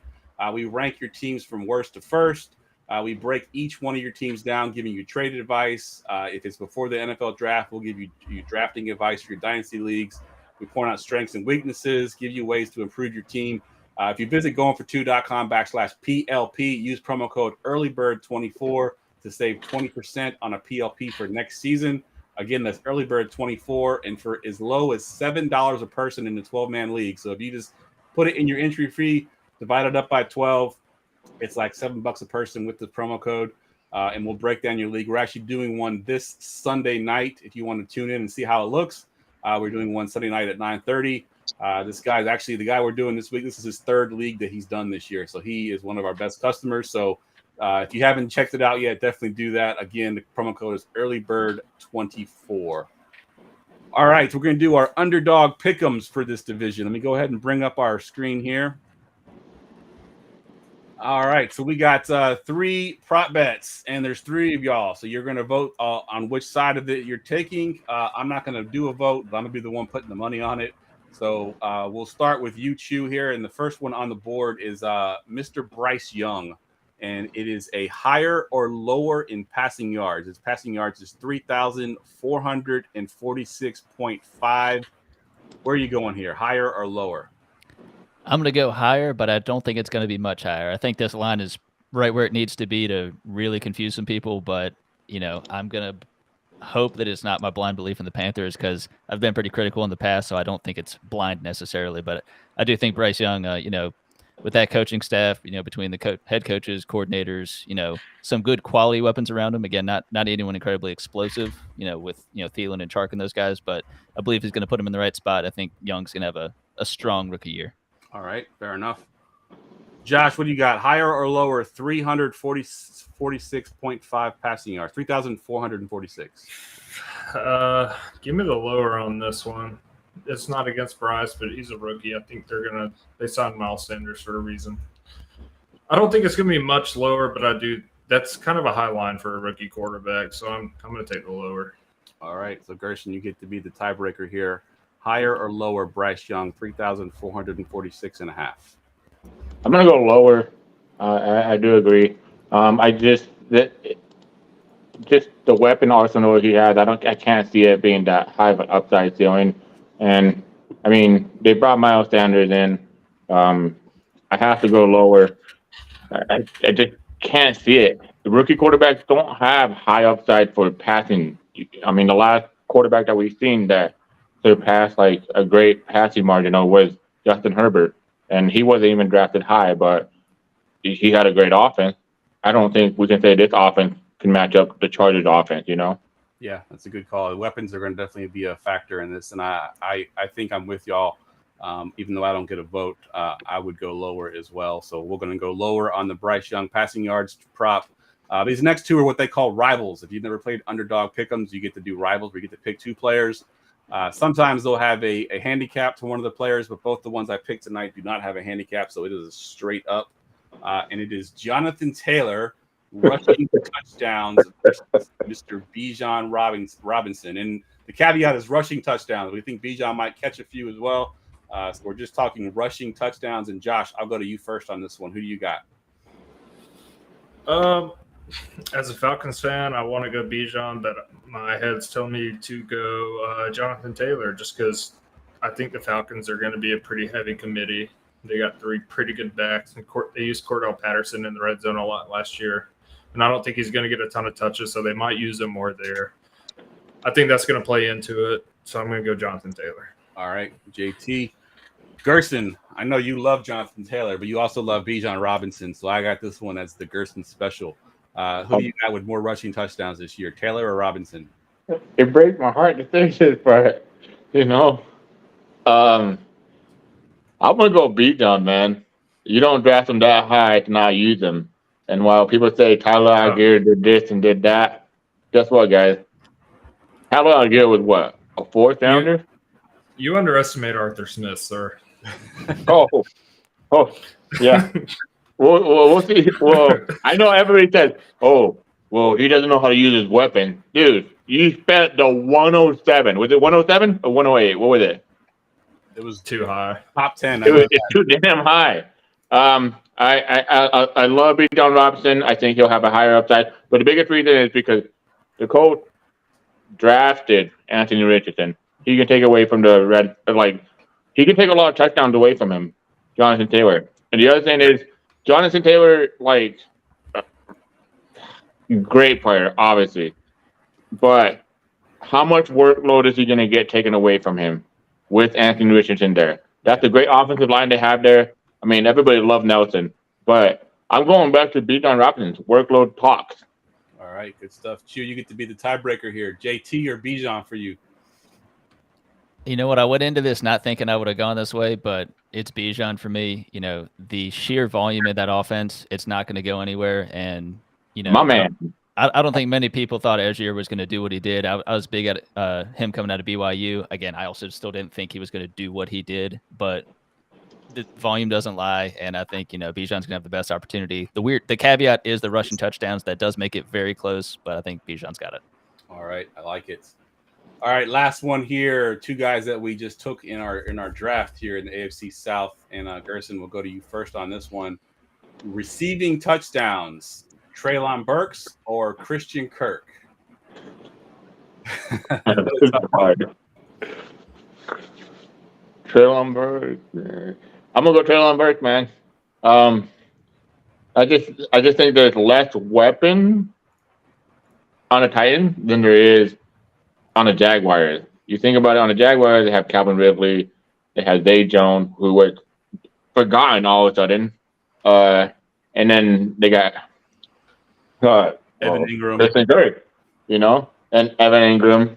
Speaker 2: We rank your teams from worst to first. We break each one of your teams down, giving you trade advice. If it's before the NFL draft, we'll give you drafting advice for your dynasty leagues. We point out strengths and weaknesses, give you ways to improve your team. If you visit goingfor2.com/PLP, use promo code EARLYBIRD24 to save 20% on a PLP for next season. Again, that's EARLYBIRD24, and for as low as $7 a person in the 12-man league. So if you just put it in your entry fee, divide it up by 12, it's like $7 a person with the promo code, and we'll break down your league. We're actually doing one this Sunday night. If you want to tune in and see how it looks, we're doing one Sunday night at 9:30. This guy's actually the guy we're doing this week. This is his 3rd league that he's done this year, so he is one of our best customers. So if you haven't checked it out yet, definitely do that. Again, the promo code is EARLYBIRD24. All right, so we're going to do our underdog pick'ems for this division. Let me go ahead and bring up our screen here. All right, so we got 3 prop bets, and there's 3 of y'all. So you're going to vote on which side of it you're taking. I'm not going to do a vote, but I'm going to be the one putting the money on it. So we'll start with you, Chew, here. And the first one on the board is Mr. Bryce Young, and it is a higher or lower in passing yards. His passing yards is 3,446.5. Where are you going here, higher or lower?
Speaker 5: I'm going to go higher, but I don't think it's going to be much higher. I think this line is right where it needs to be to really confuse some people, but, I'm going to hope that it's not my blind belief in the Panthers because I've been pretty critical in the past, so I don't think it's blind necessarily. But I do think Bryce Young, with that coaching staff, between the head coaches, coordinators, some good quality weapons around him. Again, not anyone incredibly explosive, with, Thielen and Chark and those guys, but I believe he's going to put him in the right spot. I think Young's going to have a strong rookie year.
Speaker 2: All right, fair enough. Josh, what do you got? Higher or lower? 346.5 passing yards. 3,446.
Speaker 4: Give me the lower on this one. It's not against Bryce, but he's a rookie. I think they signed Miles Sanders for a reason. I don't think it's gonna be much lower, but that's kind of a high line for a rookie quarterback, so I'm gonna take the lower.
Speaker 2: All right, so Gershon, you get to be the tiebreaker here. Higher or lower, Bryce Young, 3,446.5.
Speaker 3: I'm gonna go lower. I do agree. Just the weapon arsenal he has. I can't see it being that high of an upside ceiling. And I mean, they brought Miles Sanders in. I have to go lower. I just can't see it. The rookie quarterbacks don't have high upside for passing. I mean, the last quarterback that we've seen that surpassed like a great passing margin was Justin Herbert, and he wasn't even drafted high, but he had a great offense. I don't think we can say this offense can match up the Chargers offense,
Speaker 2: Yeah, that's a good call. The weapons are going to definitely be a factor in this, and I think I'm with y'all. Even though I don't get a vote, I would go lower as well. So we're going to go lower on the Bryce Young passing yards prop. These next 2 are what they call rivals. If you've never played underdog pick'ems, you get to do rivals where you get to pick 2 players. Sometimes they'll have a handicap to one of the players, but both the ones I picked tonight do not have a handicap, so it is a straight up. And it is Jonathan Taylor rushing touchdowns versus Mr. Bijan Robinson. And the caveat is rushing touchdowns. We think Bijan might catch a few as well. So we're just talking rushing touchdowns. And Josh, I'll go to you first on this one. Who do you got?
Speaker 4: As a Falcons fan, I want to go Bijan, but my head's telling me to go Jonathan Taylor just because I think the Falcons are going to be a pretty heavy committee. They got 3 pretty good backs, and they used Cordell Patterson in the red zone a lot last year. And I don't think he's going to get a ton of touches, so they might use him more there. I think that's going to play into it. So I'm going to go Jonathan Taylor.
Speaker 2: All right, JT. Gerson, I know you love Jonathan Taylor, but you also love Bijan Robinson. So I got this one as the Gerson special. Who do you got with more rushing touchdowns this year, Taylor or Robinson?
Speaker 3: It breaks my heart to say this, but I'm gonna go Bijan, man. You don't draft him that high to not use him. And while people say Tyler Algier did this and did that, guess what, guys? Tyler Algier was what, a fourth rounder?
Speaker 4: You underestimate Arthur Smith, sir.
Speaker 3: Oh, yeah. We'll see. Well, I know everybody says, he doesn't know how to use his weapon. Dude, you spent the 107. Was it 107 or 108? What was it?
Speaker 2: It was
Speaker 4: too high.
Speaker 2: Top 10.
Speaker 3: It's too damn high. I love Bijan Robinson. I think he'll have a higher upside. But the biggest reason is because the Colts drafted Anthony Richardson. He can take away from he can take a lot of touchdowns away from him, Jonathan Taylor. And the other thing is, Jonathan Taylor, great player, obviously. But how much workload is he going to get taken away from him with Anthony Richardson there? That's a great offensive line they have there. I mean, everybody loved Nelson. But I'm going back to Bijan Robinson's workload talks.
Speaker 2: All right, good stuff. Chew, you get to be the tiebreaker here. JT or Bijan for you?
Speaker 5: You know what? I went into this not thinking I would have gone this way, but it's Bijan for me. The sheer volume of that offense, it's not going to go anywhere. And,
Speaker 3: my man.
Speaker 5: I don't think many people thought Algier was going to do what he did. I was big at him coming out of BYU. Again, I also still didn't think he was going to do what he did, but the volume doesn't lie. And I think, Bijan's going to have the best opportunity. The caveat is the rushing touchdowns. That does make it very close, but I think Bijan's got it.
Speaker 2: All right. I like it. All right, last one here. Two guys that we just took in our draft here in the AFC South, and Gerson, we'll go to you first on this one. Receiving touchdowns, Treylon Burks or Christian Kirk?
Speaker 3: Treylon Burks. I'm gonna go Treylon Burks, man. I just think there's less weapon on a Titan than there is on the Jaguars. You think about it, on the Jaguars, they have Calvin Ridley, they have Zay Jones, who was forgotten all of a sudden, and then they got
Speaker 2: Evan Ingram,
Speaker 3: and Evan Ingram,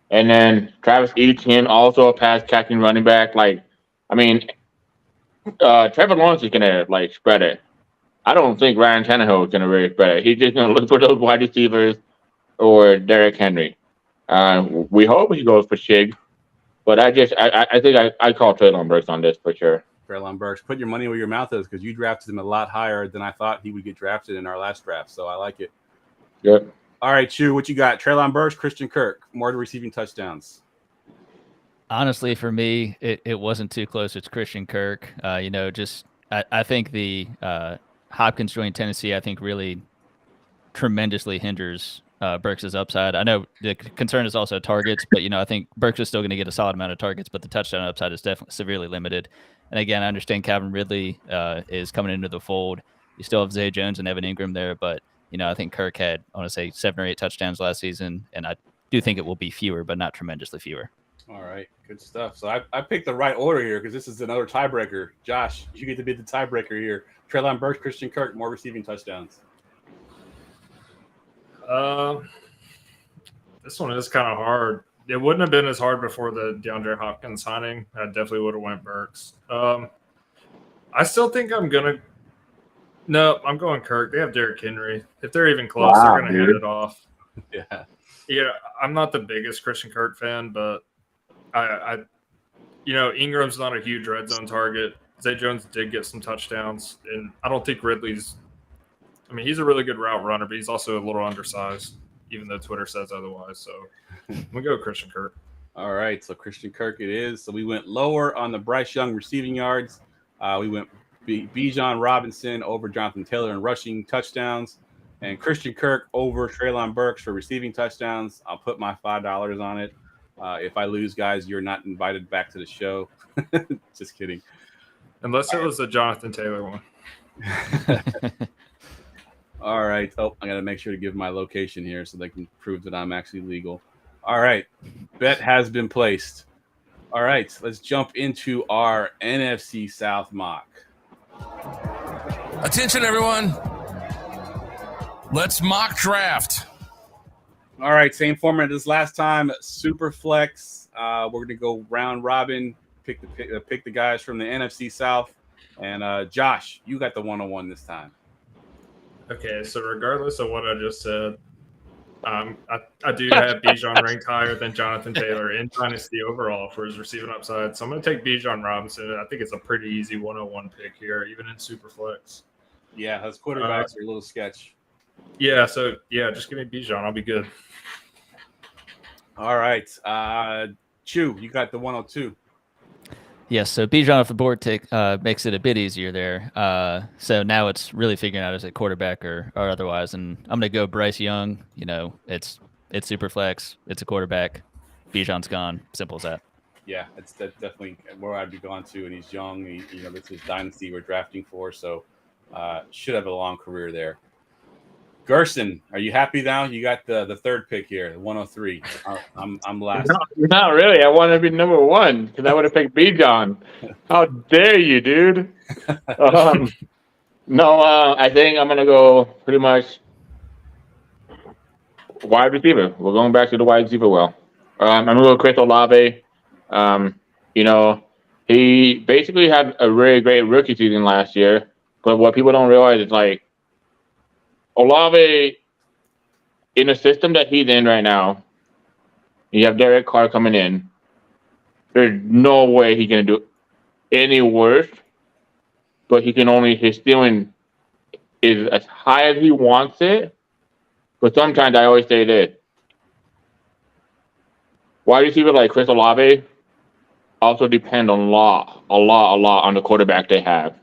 Speaker 3: and then Travis Etienne, also a pass catching running back. Trevor Lawrence is gonna spread it. I don't think Ryan Tannehill is gonna really spread it. He's just gonna look for those wide receivers or Derrick Henry. We hope he goes for Shig, but I think I call Treylon Burks on this for sure.
Speaker 2: Treylon Burks, put your money where your mouth is, because you drafted him a lot higher than I thought he would get drafted in our last draft. So I like it.
Speaker 3: Yep.
Speaker 2: All right, Chew, what you got? Treylon Burks, Christian Kirk, more receiving touchdowns.
Speaker 5: Honestly, for me, it wasn't too close. It's Christian Kirk. I think the Hopkins joining Tennessee, I think really tremendously hinders Burks' upside. I know the concern is also targets, but I think Burks is still going to get a solid amount of targets, but the touchdown upside is definitely severely limited. And again, I understand Calvin Ridley is coming into the fold. You still have Zay Jones and Evan Ingram there, but I think Kirk had, I want to say, 7 or 8 touchdowns last season, and I do think it will be fewer, but not tremendously fewer.
Speaker 2: All right, good stuff. So I picked the right order here, because this is another tiebreaker. Josh, you get to be the tiebreaker here. Treylon Burks, Christian Kirk, more receiving touchdowns.
Speaker 4: This one is kind of hard. It wouldn't have been as hard before the DeAndre Hopkins signing. I definitely would have went Burks. I still think I'm going Kirk. They have Derrick Henry. If they're even close, they're going to hand it off. Yeah, I'm not the biggest Christian Kirk fan, but Ingram's not a huge red zone target. Zay Jones did get some touchdowns, and I don't think Ridley's – he's a really good route runner, but he's also a little undersized, even though Twitter says otherwise. So I'm going to go Christian Kirk.
Speaker 2: All right, so Christian Kirk it is. So we went lower on the Bryce Young receiving yards. We went Bijan Robinson over Jonathan Taylor in rushing touchdowns, and Christian Kirk over Treylon Burks for receiving touchdowns. I'll put my $5 on it. If I lose, guys, you're not invited back to the show. Just kidding.
Speaker 4: Unless it was the Jonathan Taylor one.
Speaker 2: All right. Oh, I got to make sure to give my location here so they can prove that I'm actually legal. All right. Bet has been placed. All right. Let's jump into our NFC South mock.
Speaker 6: Attention, everyone. Let's mock draft.
Speaker 2: All right. Same format as last time. Super flex. We're going to go round robin, pick the guys from the NFC South. And Josh, you got the 101 this time.
Speaker 4: Okay, so regardless of what I just said, I do have Bijan ranked higher than Jonathan Taylor in Dynasty overall for his receiving upside. So I'm going to take Bijan Robinson. I think it's a pretty easy 101 pick here, even in Superflex.
Speaker 2: Yeah, those quarterbacks are a little sketch.
Speaker 4: Yeah, so just give me Bijan. I'll be good.
Speaker 2: All right. Chew, you got the 102.
Speaker 5: Yes, so Bijan off the board makes it a bit easier there. So now it's really figuring out is it quarterback or otherwise. And I'm going to go Bryce Young. You know, it's super flex. It's a quarterback. Bijan's gone. Simple as that.
Speaker 2: Yeah, that's definitely where I'd be going to. And he's young. This is dynasty we're drafting for. So should have a long career there. Gerson, are you happy now? You got the third pick here, 103. I'm last.
Speaker 3: Not really. I want to be number one because I would have picked Bijan. How dare you, dude? No, I think I'm gonna go pretty much wide receiver. We're going back to the wide receiver well. I'm gonna go Chris Olave. He basically had a really great rookie season last year, but what people don't realize is like Olave, in a system that he's in right now, you have Derek Carr coming in. There's no way he's going to do any worse, but his ceiling is as high as he wants it. But sometimes I always say this. Wide receiver like Chris Olave also depend a lot on the quarterback they have.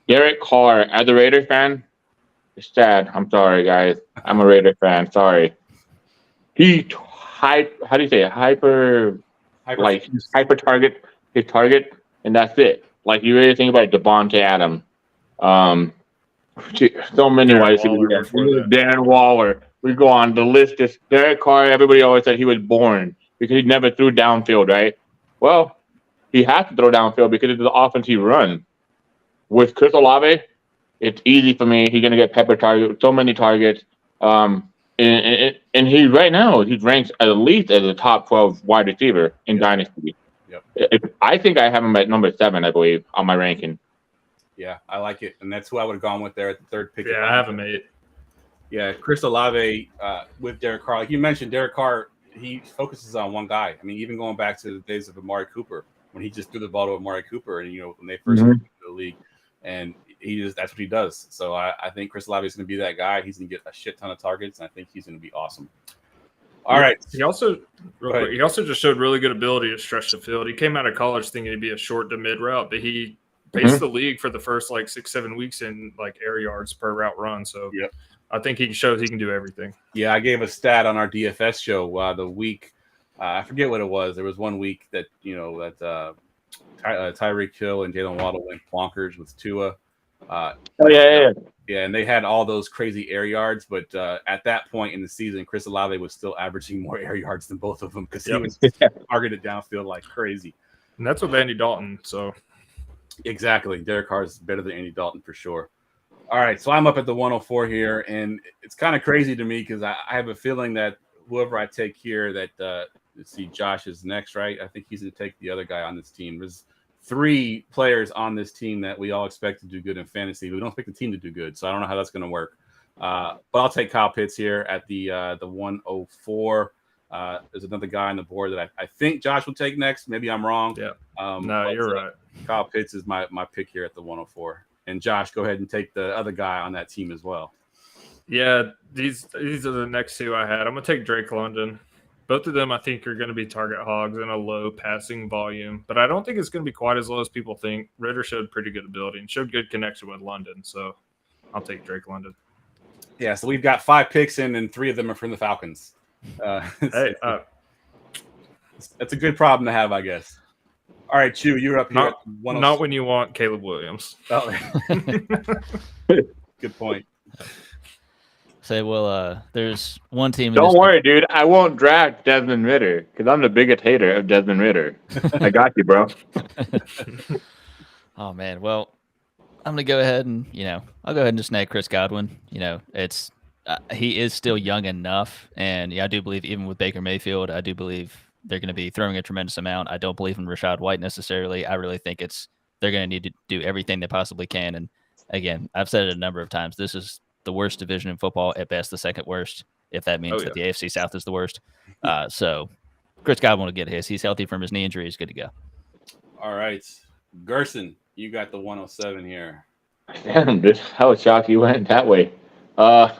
Speaker 3: Derek Carr, as a Raiders fan, it's sad. I'm sorry, guys. I'm a Raider fan. Sorry. How do you say it? Hyper target his target, and that's it. Like you really think about Devontae Adams. So many wide receivers. Darren Waller. We go on. The list is Derek Carr. Everybody always said he was born because he never threw downfield, right? Well, he has to throw downfield because it's the offense he runs. With Chris Olave, it's easy for me. He's gonna get so many targets. And he right now he ranks at least as a top 12 wide receiver in Dynasty.
Speaker 2: Yep.
Speaker 3: I think I have him at number 7, I believe, on my ranking.
Speaker 2: Yeah, I like it, and that's who I would have gone with there at the third pick.
Speaker 4: Yeah, I have him 8.
Speaker 2: Yeah, Chris Olave with Derek Carr. Like you mentioned, Derek Carr, he focuses on one guy. I mean, even going back to the days of Amari Cooper, when he just threw the ball to Amari Cooper, and when they first came into the league, and that's what he does. So I think Chris Olave is going to be that guy. He's going to get a shit ton of targets, and I think he's going to be awesome. All right.
Speaker 4: He also just showed really good ability to stretch the field. He came out of college thinking he'd be a short to mid route, but he paced the league for the first 6-7 weeks in air yards per route run. So I think he shows he can do everything.
Speaker 2: Yeah, I gave a stat on our DFS show the week. I forget what it was. There was one week that Tyreek Hill and Jalen Waddle went bonkers with Tua. Yeah, and they had all those crazy air yards, but at that point in the season, Chris Olave was still averaging more air yards than both of them because he was targeted downfield like crazy.
Speaker 4: And that's with Andy Dalton. So
Speaker 2: exactly, Derek Carr is better than Andy Dalton for sure. All right, so I'm up at the 104 here, and it's kind of crazy to me because I have a feeling that whoever I take here, that let's see, Josh is next, right? I think he's going to take the other guy on this team. There's 3 players on this team that we all expect to do good in fantasy, but we don't expect the team to do good. So I don't know how that's going to work. But I'll take Kyle Pitts here at the 104. There's another guy on the board that I think Josh will take next. Maybe I'm wrong.
Speaker 4: Yeah. No, you're right.
Speaker 2: Kyle Pitts is my pick here at the 104. And Josh, go ahead and take the other guy on that team as well.
Speaker 4: Yeah, these are the next 2 I had. I'm going to take Drake London. Both of them, I think, are going to be target hogs in a low passing volume, but I don't think it's going to be quite as low as people think. Ritter showed pretty good ability and showed good connection with London, so I'll take Drake London.
Speaker 2: Yeah, so we've got 5 picks in, and 3 of them are from the Falcons. That's a good problem to have, I guess. All right, Chew, you're up here.
Speaker 4: Not when you want Caleb Williams.
Speaker 2: Oh. Good point.
Speaker 5: Say, well, there's one team.
Speaker 3: Don't worry, dude. I won't draft Desmond Ridder because I'm the biggest hater of Desmond Ridder. I got you, bro.
Speaker 5: Oh man, well, I'm gonna go ahead and I'll go ahead and just snag Chris Godwin. It's he is still young enough, and I do believe even with Baker Mayfield, I do believe they're going to be throwing a tremendous amount. I don't believe in Rachaad White necessarily. I really think they're going to need to do everything they possibly can. And again, I've said it a number of times. This is the worst division in football, at best the second worst, if that means that the AFC South is the worst. So Chris Godwin will get his. He's healthy from his knee injury. He's good to go.
Speaker 2: All right. Gerson, you got the 107 here.
Speaker 3: Damn, dude. I was shocked you went that way. I'm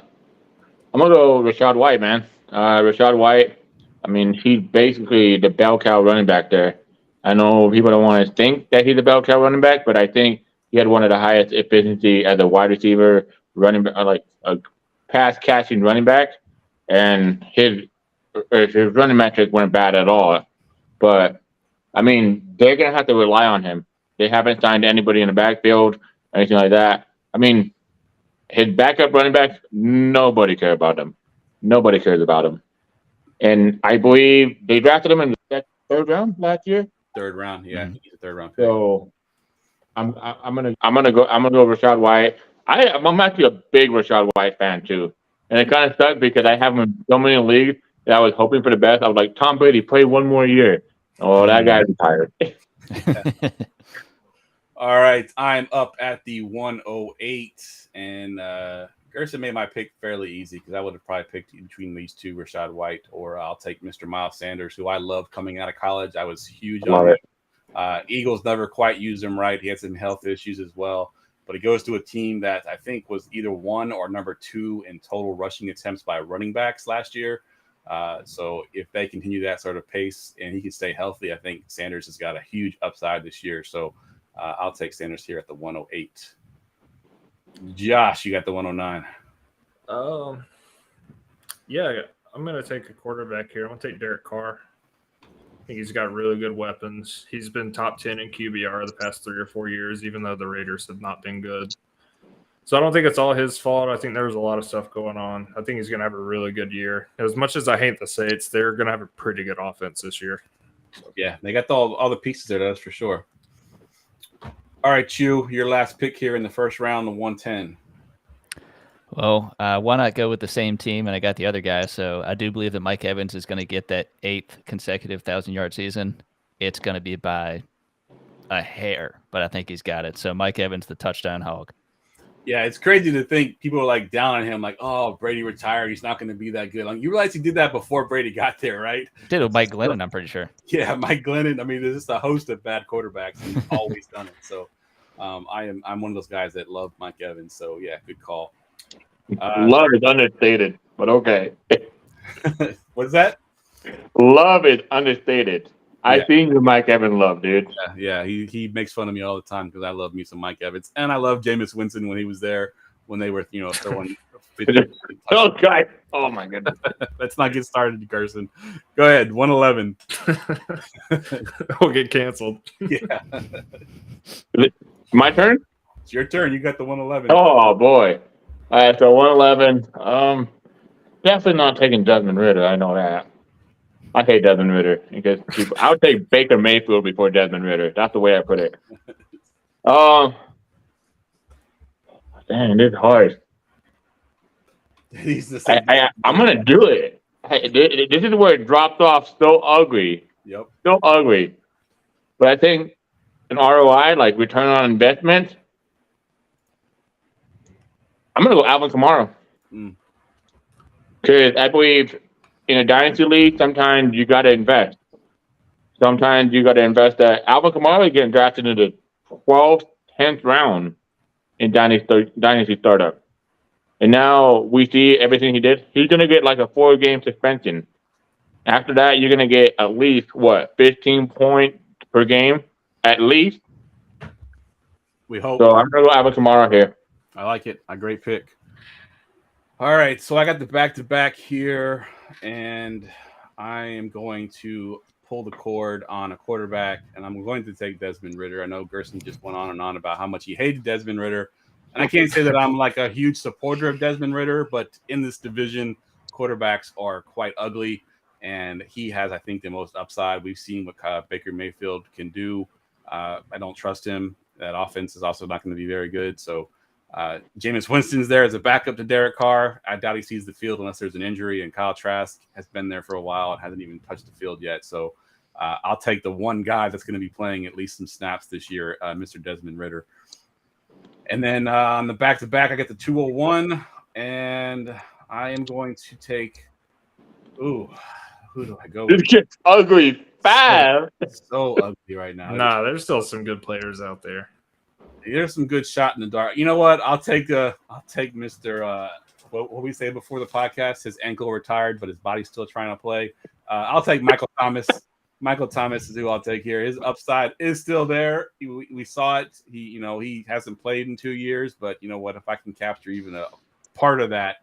Speaker 3: going to go Rachaad White, man. Rachaad White, I mean, he's basically the bell cow running back there. I know people don't want to think that he's a bell cow running back, but I think he had one of the highest efficiency as a wide receiver, running back, like a pass catching running back, and his running metrics weren't bad at all. But I mean, they're gonna have to rely on him. They haven't signed anybody in the backfield, anything like that. I mean, his backup running back, nobody cares about him. Nobody cares about him. And I believe they drafted him in the third round last year.
Speaker 2: Third round, yeah, he's a third round pick.
Speaker 3: So I'm gonna go Rachaad White. I'm actually a big Rachaad White fan too, and it kind of sucked because I have him in so many leagues that I was hoping for the best. I was like, Tom Brady, play one more year. Oh, that guy's retired.
Speaker 2: All right, I'm up at the 108, and Gerson made my pick fairly easy because I would have probably picked between these two, Rachaad White, or I'll take Mr. Miles Sanders, who I loved coming out of college. I was huge on him. Eagles never quite used him right. He had some health issues as well, but he goes to a team that I think was either 1 or number 2 in total rushing attempts by running backs last year. So if they continue that sort of pace and he can stay healthy, I think Sanders has got a huge upside this year. So I'll take Sanders here at the 108. Josh, you got the 109.
Speaker 4: Yeah, I'm going to take a quarterback here. I'm going to take Derek Carr. I think he's got really good weapons. He's been top 10 in QBR the past 3 or 4 years, even though the Raiders have not been good. So I don't think it's all his fault. I think there's a lot of stuff going on. I think he's going to have a really good year. As much as I hate to say it, they're going to have a pretty good offense this year.
Speaker 2: Yeah, they got all the pieces there, that's for sure. All right, Chew, your last pick here in the first round, the 110.
Speaker 5: Well, why not go with the same team? And I got the other guy. So I do believe that Mike Evans is going to get that 8th consecutive 1,000-yard season. It's going to be by a hair, but I think he's got it. So Mike Evans, the touchdown hog.
Speaker 2: Yeah, it's crazy to think people are like down on him, like, oh, Brady retired. He's not going to be that good. Like, you realize he did that before Brady got there, right?
Speaker 5: Did it with Mike Glennon, I'm pretty sure.
Speaker 2: Yeah, Mike Glennon. I mean, there's just a host of bad quarterbacks. He's always done it. So I'm one of those guys that love Mike Evans. So, yeah, good call.
Speaker 3: Love is understated, but okay.
Speaker 2: What's that?
Speaker 3: Love is understated. I think you Mike Evans love, dude.
Speaker 2: Yeah, he makes fun of me all the time because I love me some Mike Evans, and I love Jameis Winston when he was there when they were throwing. 50.
Speaker 3: Oh God! Oh my goodness!
Speaker 2: Let's not get started, Gerson. Go ahead, 111.
Speaker 4: We'll get canceled.
Speaker 2: Yeah.
Speaker 3: My turn.
Speaker 2: It's your turn. You got the 111.
Speaker 3: Oh boy! All right, so 111. Definitely not taking Desmond Ridder. I know that. I hate Desmond Ridder because I'll take Baker Mayfield before Desmond Ridder. That's the way I put it. Dang, this is hard. I'm gonna do it. This is where it dropped off so ugly.
Speaker 2: Yep.
Speaker 3: So ugly. But I think an ROI, like return on investment, I'm gonna go Alvin Kamara. Because I believe in a dynasty league, sometimes you got to invest. Sometimes you got to invest that. Alvin Kamara is getting drafted in the 12th, 10th round in dynasty startup. And now we see everything he did. He's going to get like a 4-game suspension. After that, you're going to get at least, 15 points per game? At least.
Speaker 2: We hope.
Speaker 3: So I'm going to go Alvin Kamara here.
Speaker 2: I like it. A great pick. All right, so I got the back-to-back here, and I am going to pull the cord on a quarterback, and I'm going to take Desmond Ridder. I know Gerson just went on and on about how much he hated Desmond Ridder. And I can't say that I'm like a huge supporter of Desmond Ridder, but in this division, quarterbacks are quite ugly, and he has, I think, the most upside. We've seen what Baker Mayfield can do. I don't trust him. That offense is also not going to be very good. So Jameis Winston's there as a backup to Derek Carr. I doubt he sees the field unless there's an injury, and Kyle Trask has been there for a while and hasn't even touched the field yet. So I'll take the one guy that's going to be playing at least some snaps this year, Mr. Desmond Ridder. And then on the back-to-back, I get the 201, and I am going to take – who do I go with?
Speaker 3: This kid's ugly. 5.
Speaker 2: So ugly right now.
Speaker 4: Nah, there's still some good players out there.
Speaker 2: There's some good shot in the dark. You know what? I'll take Mr. What we say before the podcast. His ankle retired, but his body's still trying to play. I'll take Michael Thomas. Michael Thomas is who I'll take here. His upside is still there. We saw it. He hasn't played in 2 years, but you know what? If I can capture even a part of that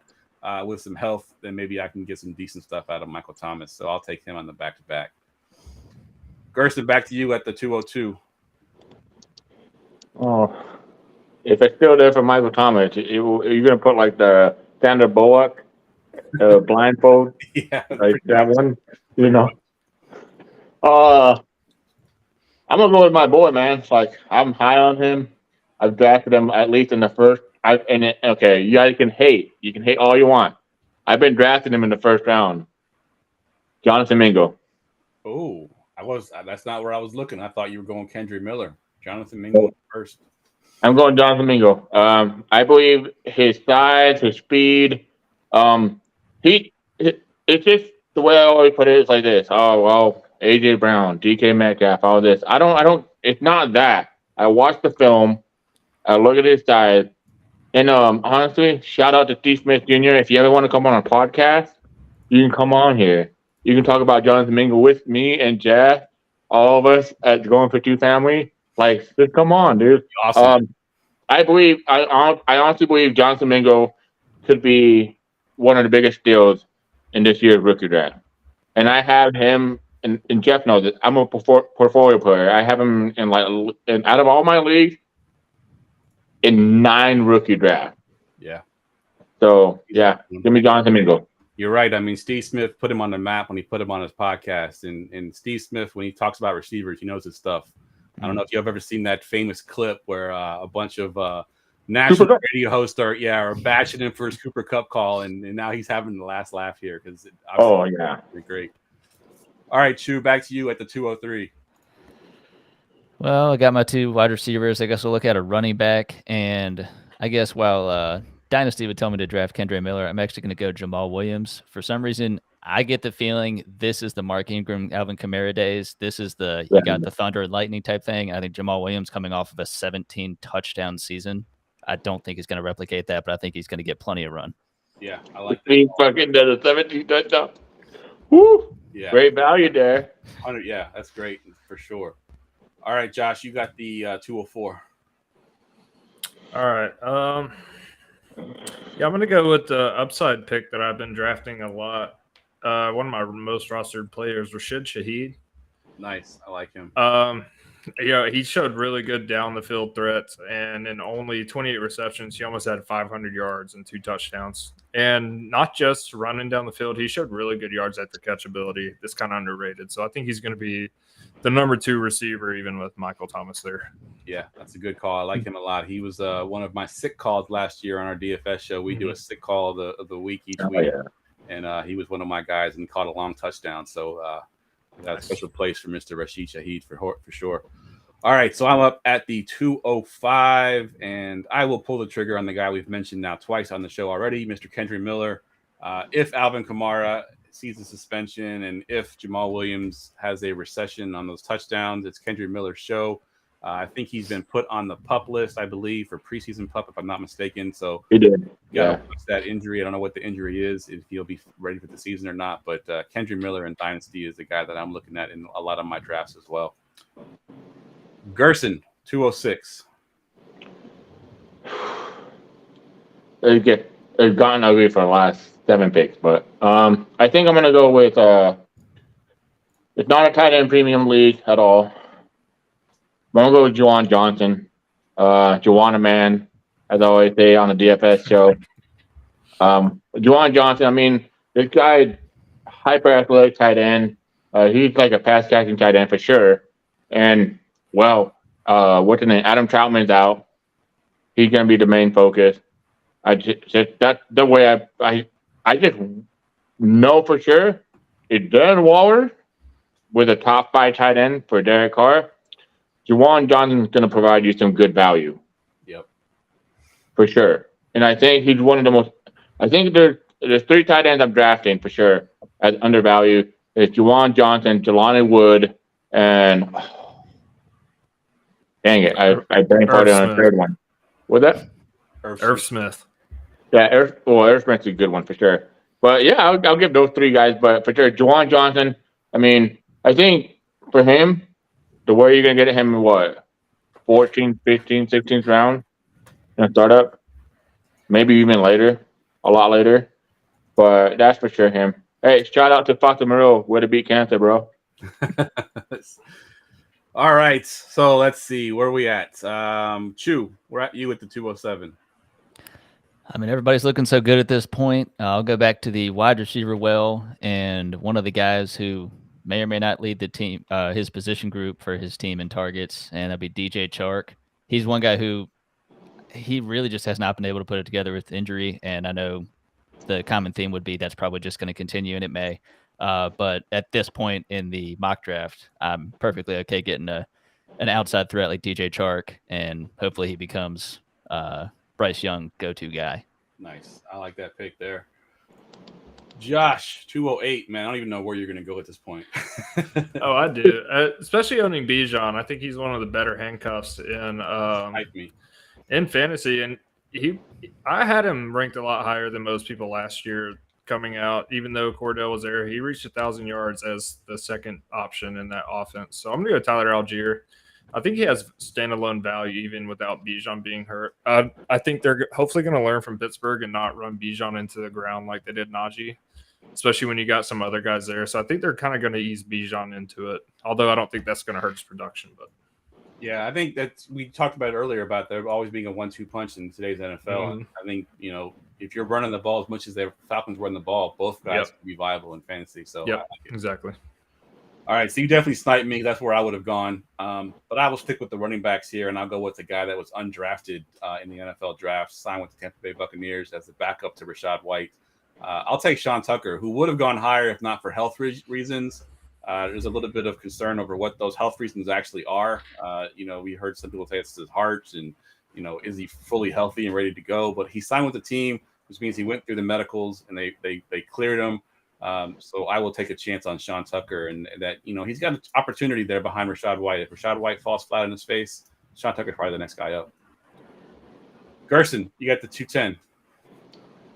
Speaker 2: with some health, then maybe I can get some decent stuff out of Michael Thomas. So I'll take him on the back-to-back. Gerson, back to you at the 202.
Speaker 3: Oh, if it's still there for Michael Thomas, you're going to put like the Sandra Bullock blindfold?
Speaker 2: Yeah.
Speaker 3: Like that one, I'm gonna go with my boy, man. It's like I'm high on him. I've drafted him at least in the first. You guys can hate. You can hate all you want. I've been drafting him in the first round. Jonathan Mingo.
Speaker 2: Oh, that's not where I was looking. I thought you were going Kendrick Miller. Jonathan Mingo first.
Speaker 3: I'm going Jonathan Mingo. I believe his size, his speed. It's just the way I always put it is like this. Oh well, AJ Brown, DK Metcalf, all this. I don't. It's not that. I watched the film. I look at his size, and honestly, shout out to Steve Smith Jr. If you ever want to come on a podcast, you can come on here. You can talk about Jonathan Mingo with me and Jeff, all of us at Going for Two family. Like, just come on, dude.
Speaker 2: Awesome.
Speaker 3: I honestly believe Jonathan Mingo could be one of the biggest steals in this year's rookie draft. And I have him, and Jeff knows it. I'm a portfolio player. I have him in out of all my leagues, in 9 rookie drafts.
Speaker 2: Yeah.
Speaker 3: So, yeah, give me Jonathan Mingo.
Speaker 2: You're right. I mean, Steve Smith put him on the map when he put him on his podcast. And Steve Smith, when he talks about receivers, he knows his stuff. I don't know if you've ever seen that famous clip where a bunch of national radio hosts are bashing him for his Cooper Kupp call, and now he's having the last laugh here because great. All right, Chu, back to you at the 203.
Speaker 5: Well, I got my 2 wide receivers. I guess we'll look at a running back, and I guess while Dynasty would tell me to draft Kendrick Miller, I'm actually going to go Jamal Williams. For some reason, I get the feeling this is the Mark Ingram, Alvin Kamara days. This is you got the thunder and lightning type thing. I think Jamal Williams coming off of a 17 touchdown season. I don't think he's going to replicate that, but I think he's going to get plenty of run.
Speaker 2: Yeah, I like that.
Speaker 3: He fucking does a 17 touchdown. Woo!
Speaker 2: Yeah.
Speaker 3: Great value there.
Speaker 2: 100, yeah, that's great for sure. All right, Josh, you got the 204.
Speaker 4: All right. I'm going to go with the upside pick that I've been drafting a lot. One of my most rostered players, Rashid Shaheed.
Speaker 2: Nice. I like him.
Speaker 4: He showed really good down the field threats, and in only 28 receptions, he almost had 500 yards and 2 touchdowns. And not just running down the field, he showed really good yards after catch ability. It's kind of underrated. So I think he's going to be the number 2 receiver, even with Michael Thomas there.
Speaker 2: Yeah, that's a good call. I like him a lot. He was one of my sick calls last year on our DFS show. We do a sick call of the week each week. Yeah. And he was one of my guys, and he caught a long touchdown. So that's a special place for Mr. Rashid Shaheed for sure. All right, so I'm up at the 205, and I will pull the trigger on the guy we've mentioned now twice on the show already, Mr. Kendrick Miller. If Alvin Kamara sees a suspension and if Jamal Williams has a recession on those touchdowns, it's Kendrick Miller's show. I think he's been put on the PUP list, I believe, for preseason PUP, if I'm not mistaken. So
Speaker 3: he did.
Speaker 2: Yeah, that injury. I don't know what the injury is, if he'll be ready for the season or not. But Kendrick Miller in Dynasty is the guy that I'm looking at in a lot of my drafts as well. Gerson, 206.
Speaker 3: It's gotten ugly for the last 7 picks, but I think I'm going to go with it's not a tight end premium league at all. I'm going to go with Juwan Johnson. Juwan, man. as I always say on the DFS show. Juwan Johnson, I mean, this guy, hyper athletic tight end. He's like a pass catching tight end for sure. And what's his name? Adam Troutman's out. He's gonna be the main focus. That's the way I just know for sure. It's Darren Waller with a top 5 tight end for Derek Carr. Juwan Johnson's gonna provide you some good value.
Speaker 2: Yep,
Speaker 3: for sure. And I think he's one of the most. I think there's 3 tight ends I'm drafting for sure as undervalued. It's Juwan Johnson, Jelani Wood, and dang it, I brain farted on a third one. What's that?
Speaker 7: Irv Smith.
Speaker 3: Yeah, Irv Smith's a good one for sure. But yeah, I'll give those 3 guys. But for sure, Juwan Johnson. I mean, I think for him, the way you're gonna get him, 14th, 15th, 16th round in a startup, maybe even later, a lot later. But that's for sure him. Hey, shout out to Fox Amarillo, way to beat cancer, bro.
Speaker 2: All right, so let's see where we at. Chew, we're at you at the 207.
Speaker 5: I mean, everybody's looking so good at this point. I'll go back to the wide receiver and one of the guys who may or may not lead the team, his position group for his team in targets, and that'd be DJ Chark. He's one guy who he really just has not been able to put it together with injury, and I know the common theme would be that's probably just going to continue, and it may. But at this point in the mock draft, I'm perfectly okay getting an outside threat like DJ Chark, and hopefully he becomes Bryce Young go-to guy.
Speaker 2: Nice. I like that pick there. Josh, 208, man. I don't even know where you're going to go at this point.
Speaker 7: Oh, I do. Especially owning Bijan. I think he's one of the better handcuffs in fantasy. And I had him ranked a lot higher than most people last year coming out. Even though Cordell was there, he reached 1,000 yards as the second option in that offense. So I'm going to go Tyler Algier. I think he has standalone value even without Bijan being hurt. I think they're hopefully going to learn from Pittsburgh and not run Bijan into the ground like they did Najee, especially when you got some other guys there. So I think they're kind of going to ease Bijan into it, although I don't think that's going to hurt his production. But
Speaker 2: yeah, I think we talked about it earlier about there always being a 1-2 punch in today's NFL.
Speaker 7: Mm-hmm.
Speaker 2: I think, if you're running the ball as much as the Falcons run the ball, both guys can be viable in fantasy. So
Speaker 7: yeah, exactly.
Speaker 2: All right, so you definitely sniped me. That's where I would have gone. But I will stick with the running backs here, and I'll go with the guy that was undrafted in the NFL draft, signed with the Tampa Bay Buccaneers as the backup to Rachaad White. I'll take Sean Tucker, who would have gone higher if not for health reasons. There's a little bit of concern over what those health reasons actually are. We heard some people say it's his heart, and, is he fully healthy and ready to go? But he signed with the team, which means he went through the medicals, and they cleared him. So I will take a chance on Sean Tucker, and that, he's got an opportunity there behind Rachaad White. If Rachaad White falls flat in his face, Sean Tucker's probably the next guy up. Gerson, you got the 210.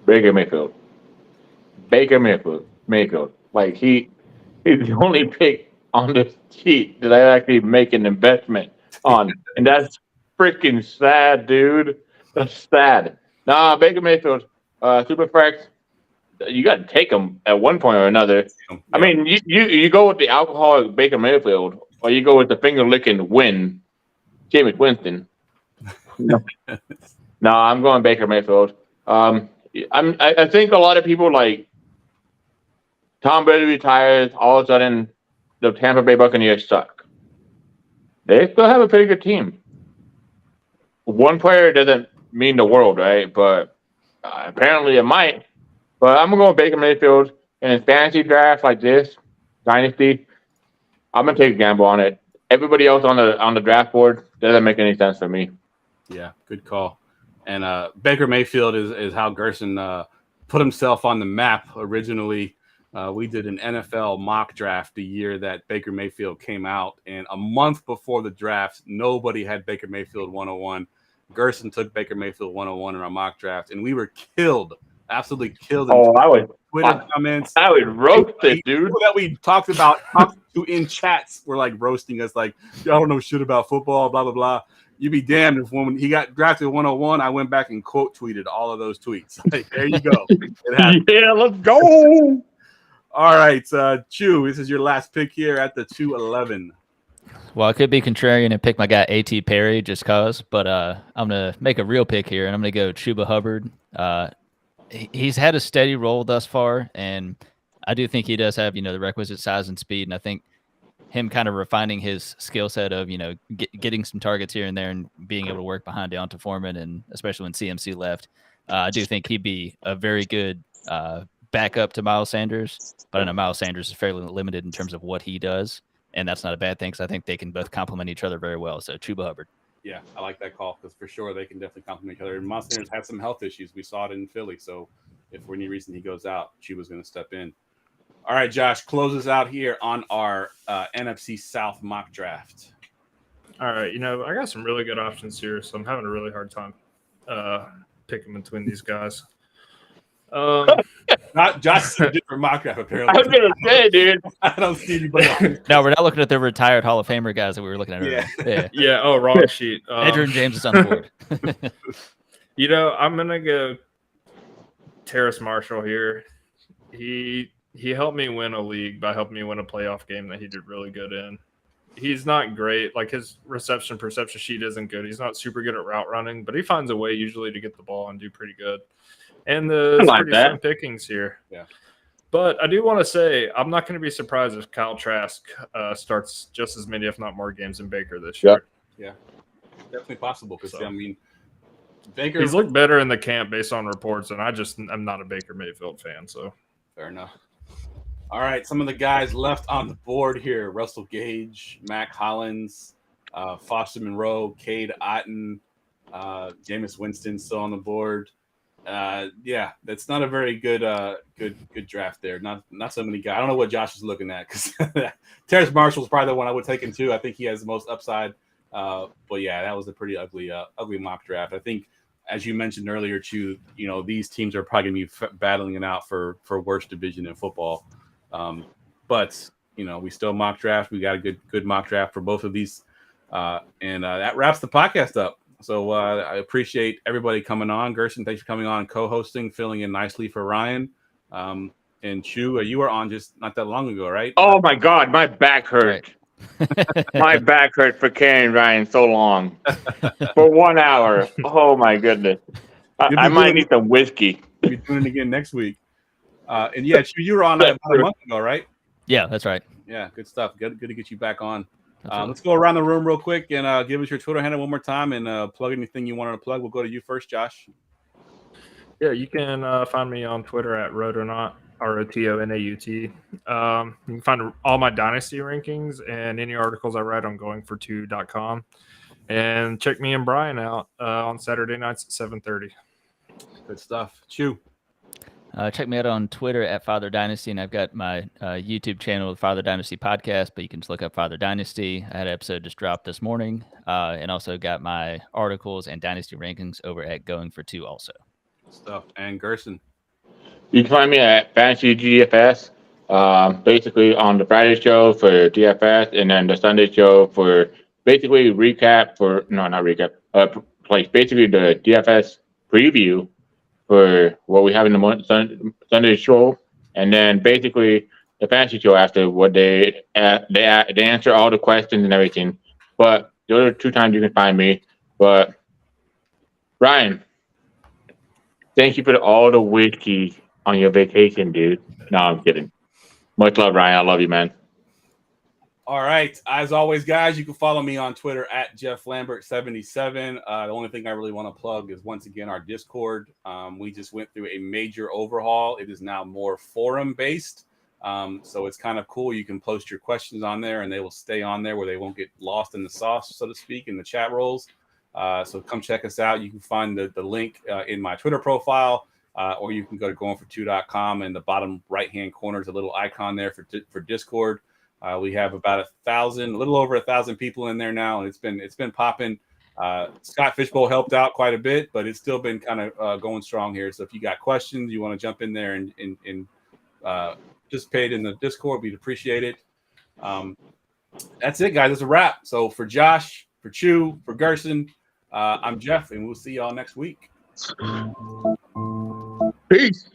Speaker 3: Baker Mayfield. Like he's the only pick on the sheet that I actually make an investment on. And that's freaking sad, dude. That's sad. Nah, Baker Mayfield, super flex. You got to take him at one point or another. Yeah. I mean, you go with the alcoholic Baker Mayfield, or you go with the finger licking Jameis Winston. No, I'm going Baker Mayfield. I think a lot of people like Tom Brady retires. All of a sudden, the Tampa Bay Buccaneers suck. They still have a pretty good team. One player doesn't mean the world, right? But apparently it might. But I'm going to go with Baker Mayfield in a fantasy draft like this, Dynasty. I'm going to take a gamble on it. Everybody else on the draft board doesn't make any sense for me.
Speaker 2: Yeah, good call. And Baker Mayfield is how Gerson put himself on the map originally. We did an NFL mock draft the year that Baker Mayfield came out. And a month before the draft, nobody had Baker Mayfield 101. Gerson took Baker Mayfield 101 in our mock draft, and we were killed. Absolutely killed. Twitter comments.
Speaker 3: I would roast it, dude.
Speaker 2: People that we talked to in chats were like roasting us, like, I don't know shit about football, blah, blah, blah. You'd be damned if when he got drafted 101, I went back and quote tweeted all of those tweets. Like, there you go.
Speaker 3: Yeah, let's go.
Speaker 2: All right, Chew, this is your last pick here at the 211.
Speaker 5: Well, I could be contrarian and pick my guy A.T. Perry just cause, but I'm gonna make a real pick here, and I'm gonna go Chuba Hubbard. He's had a steady roll thus far, and I do think he does have the requisite size and speed, and I think him kind of refining his skill set of getting some targets here and there and being able to work behind Deonta Foreman, and especially when CMC left, I do think he'd be a very good backup to Miles Sanders. But I know Miles Sanders is fairly limited in terms of what he does. And that's not a bad thing because I think they can both complement each other very well. So Chuba Hubbard.
Speaker 2: Yeah, I like that call because for sure they can definitely complement each other. And Miles Sanders had some health issues. We saw it in Philly. So if for any reason he goes out, Chuba's going to step in. All right, Josh, close us out here on our NFC South mock draft.
Speaker 7: All right, I got some really good options here, so I'm having a really hard time picking between these guys.
Speaker 2: Not Josh, a different mock draft apparently.
Speaker 3: I was gonna say, dude.
Speaker 2: I don't see anybody.
Speaker 5: No, we're not looking at the retired Hall of Famer guys that we were looking at earlier.
Speaker 2: Yeah.
Speaker 7: Yeah. Oh, wrong sheet.
Speaker 5: Adrian James is on the board.
Speaker 7: I'm gonna go Terrace Marshall here. He helped me win a league by helping me win a playoff game that he did really good in. He's not great. Like his reception perception sheet isn't good. He's not super good at route running, but he finds a way usually to get the ball and do pretty good. And the pretty slim pickings here.
Speaker 2: Yeah.
Speaker 7: But I do want to say I'm not going to be surprised if Kyle Trask starts just as many, if not more, games than Baker this year.
Speaker 2: Yeah, definitely possible because Baker.
Speaker 7: He's looked better in the camp based on reports, and I'm not a Baker Mayfield fan. So
Speaker 2: fair enough. All right, some of the guys left on the board here: Russell Gage, Mac Hollins, Foster Monroe, Cade Otton, Jameis Winston still on the board. Yeah, that's not a very good draft there. Not so many guys. I don't know what Josh is looking at because Terrace Marshall's probably the one I would take him too. I think he has the most upside. But yeah, that was a pretty ugly mock draft. I think, as you mentioned earlier, Chu, these teams are probably going to be battling it out for worst division in football. But we still mock draft. We got a good mock draft for both of these, and that wraps the podcast up. So I appreciate everybody coming on. Gerson, thanks for coming on, co-hosting, filling in nicely for Ryan. And Chu, you were on just not that long ago, right?
Speaker 3: Oh my God, my back hurt. My back hurt for carrying Ryan so long for 1 hour. Oh my goodness, I might need some whiskey.
Speaker 2: We'll be doing it again next week. And yeah, Chu, you were on about a month ago, right?
Speaker 5: Yeah, that's right.
Speaker 2: Yeah, good stuff. Good to get you back on. Let's go around the room real quick and give us your Twitter handle one more time and plug anything you wanted to plug. We'll go to you first, Josh.
Speaker 7: Yeah, you can find me on Twitter at Rotonaut, ROTONAUT. You can find all my Dynasty rankings and any articles I write on goingfor2.com. And check me and Brian out on Saturday nights at 7:30.
Speaker 2: Good stuff. Chu.
Speaker 5: Check me out on Twitter at Father Dynasty, and I've got my YouTube channel, the Father Dynasty Podcast, but you can just look up Father Dynasty. I had an episode just dropped this morning, and also got my articles and Dynasty rankings over at Going for Two also.
Speaker 2: Good stuff. And Gerson.
Speaker 3: You can find me at Fantasy GFS, basically on the Friday show for DFS, and then the Sunday show for basically basically the DFS preview for what we have in the Sunday show, and then basically the fantasy show after what they answer all the questions and everything. But those are 2 times you can find me. But Ryan, thank you for all the whiskey on your vacation, dude. No, I'm kidding. Much love, Ryan. I love you, man.
Speaker 2: All right. As always, guys, you can follow me on Twitter at Jeff Lambert 77. The only thing I really want to plug is, once again, our Discord. We just went through a major overhaul. It is now more forum-based. So it's kind of cool. You can post your questions on there, and they will stay on there where they won't get lost in the sauce, so to speak, in the chat rolls. So come check us out. You can find the link in my Twitter profile, or you can go to goingfor2.com. In the bottom right-hand corner is a little icon there for Discord. We have about a little over 1,000 people in there now, and it's been popping. Scott Fishbowl helped out quite a bit, but it's still been kind of going strong here. So if you got questions, you want to jump in there and participate in the Discord, we'd appreciate it. That's it, guys. That's a wrap. So for Josh, for Chu, for Gerson, I'm Jeff, and we'll see y'all next week.
Speaker 3: Peace.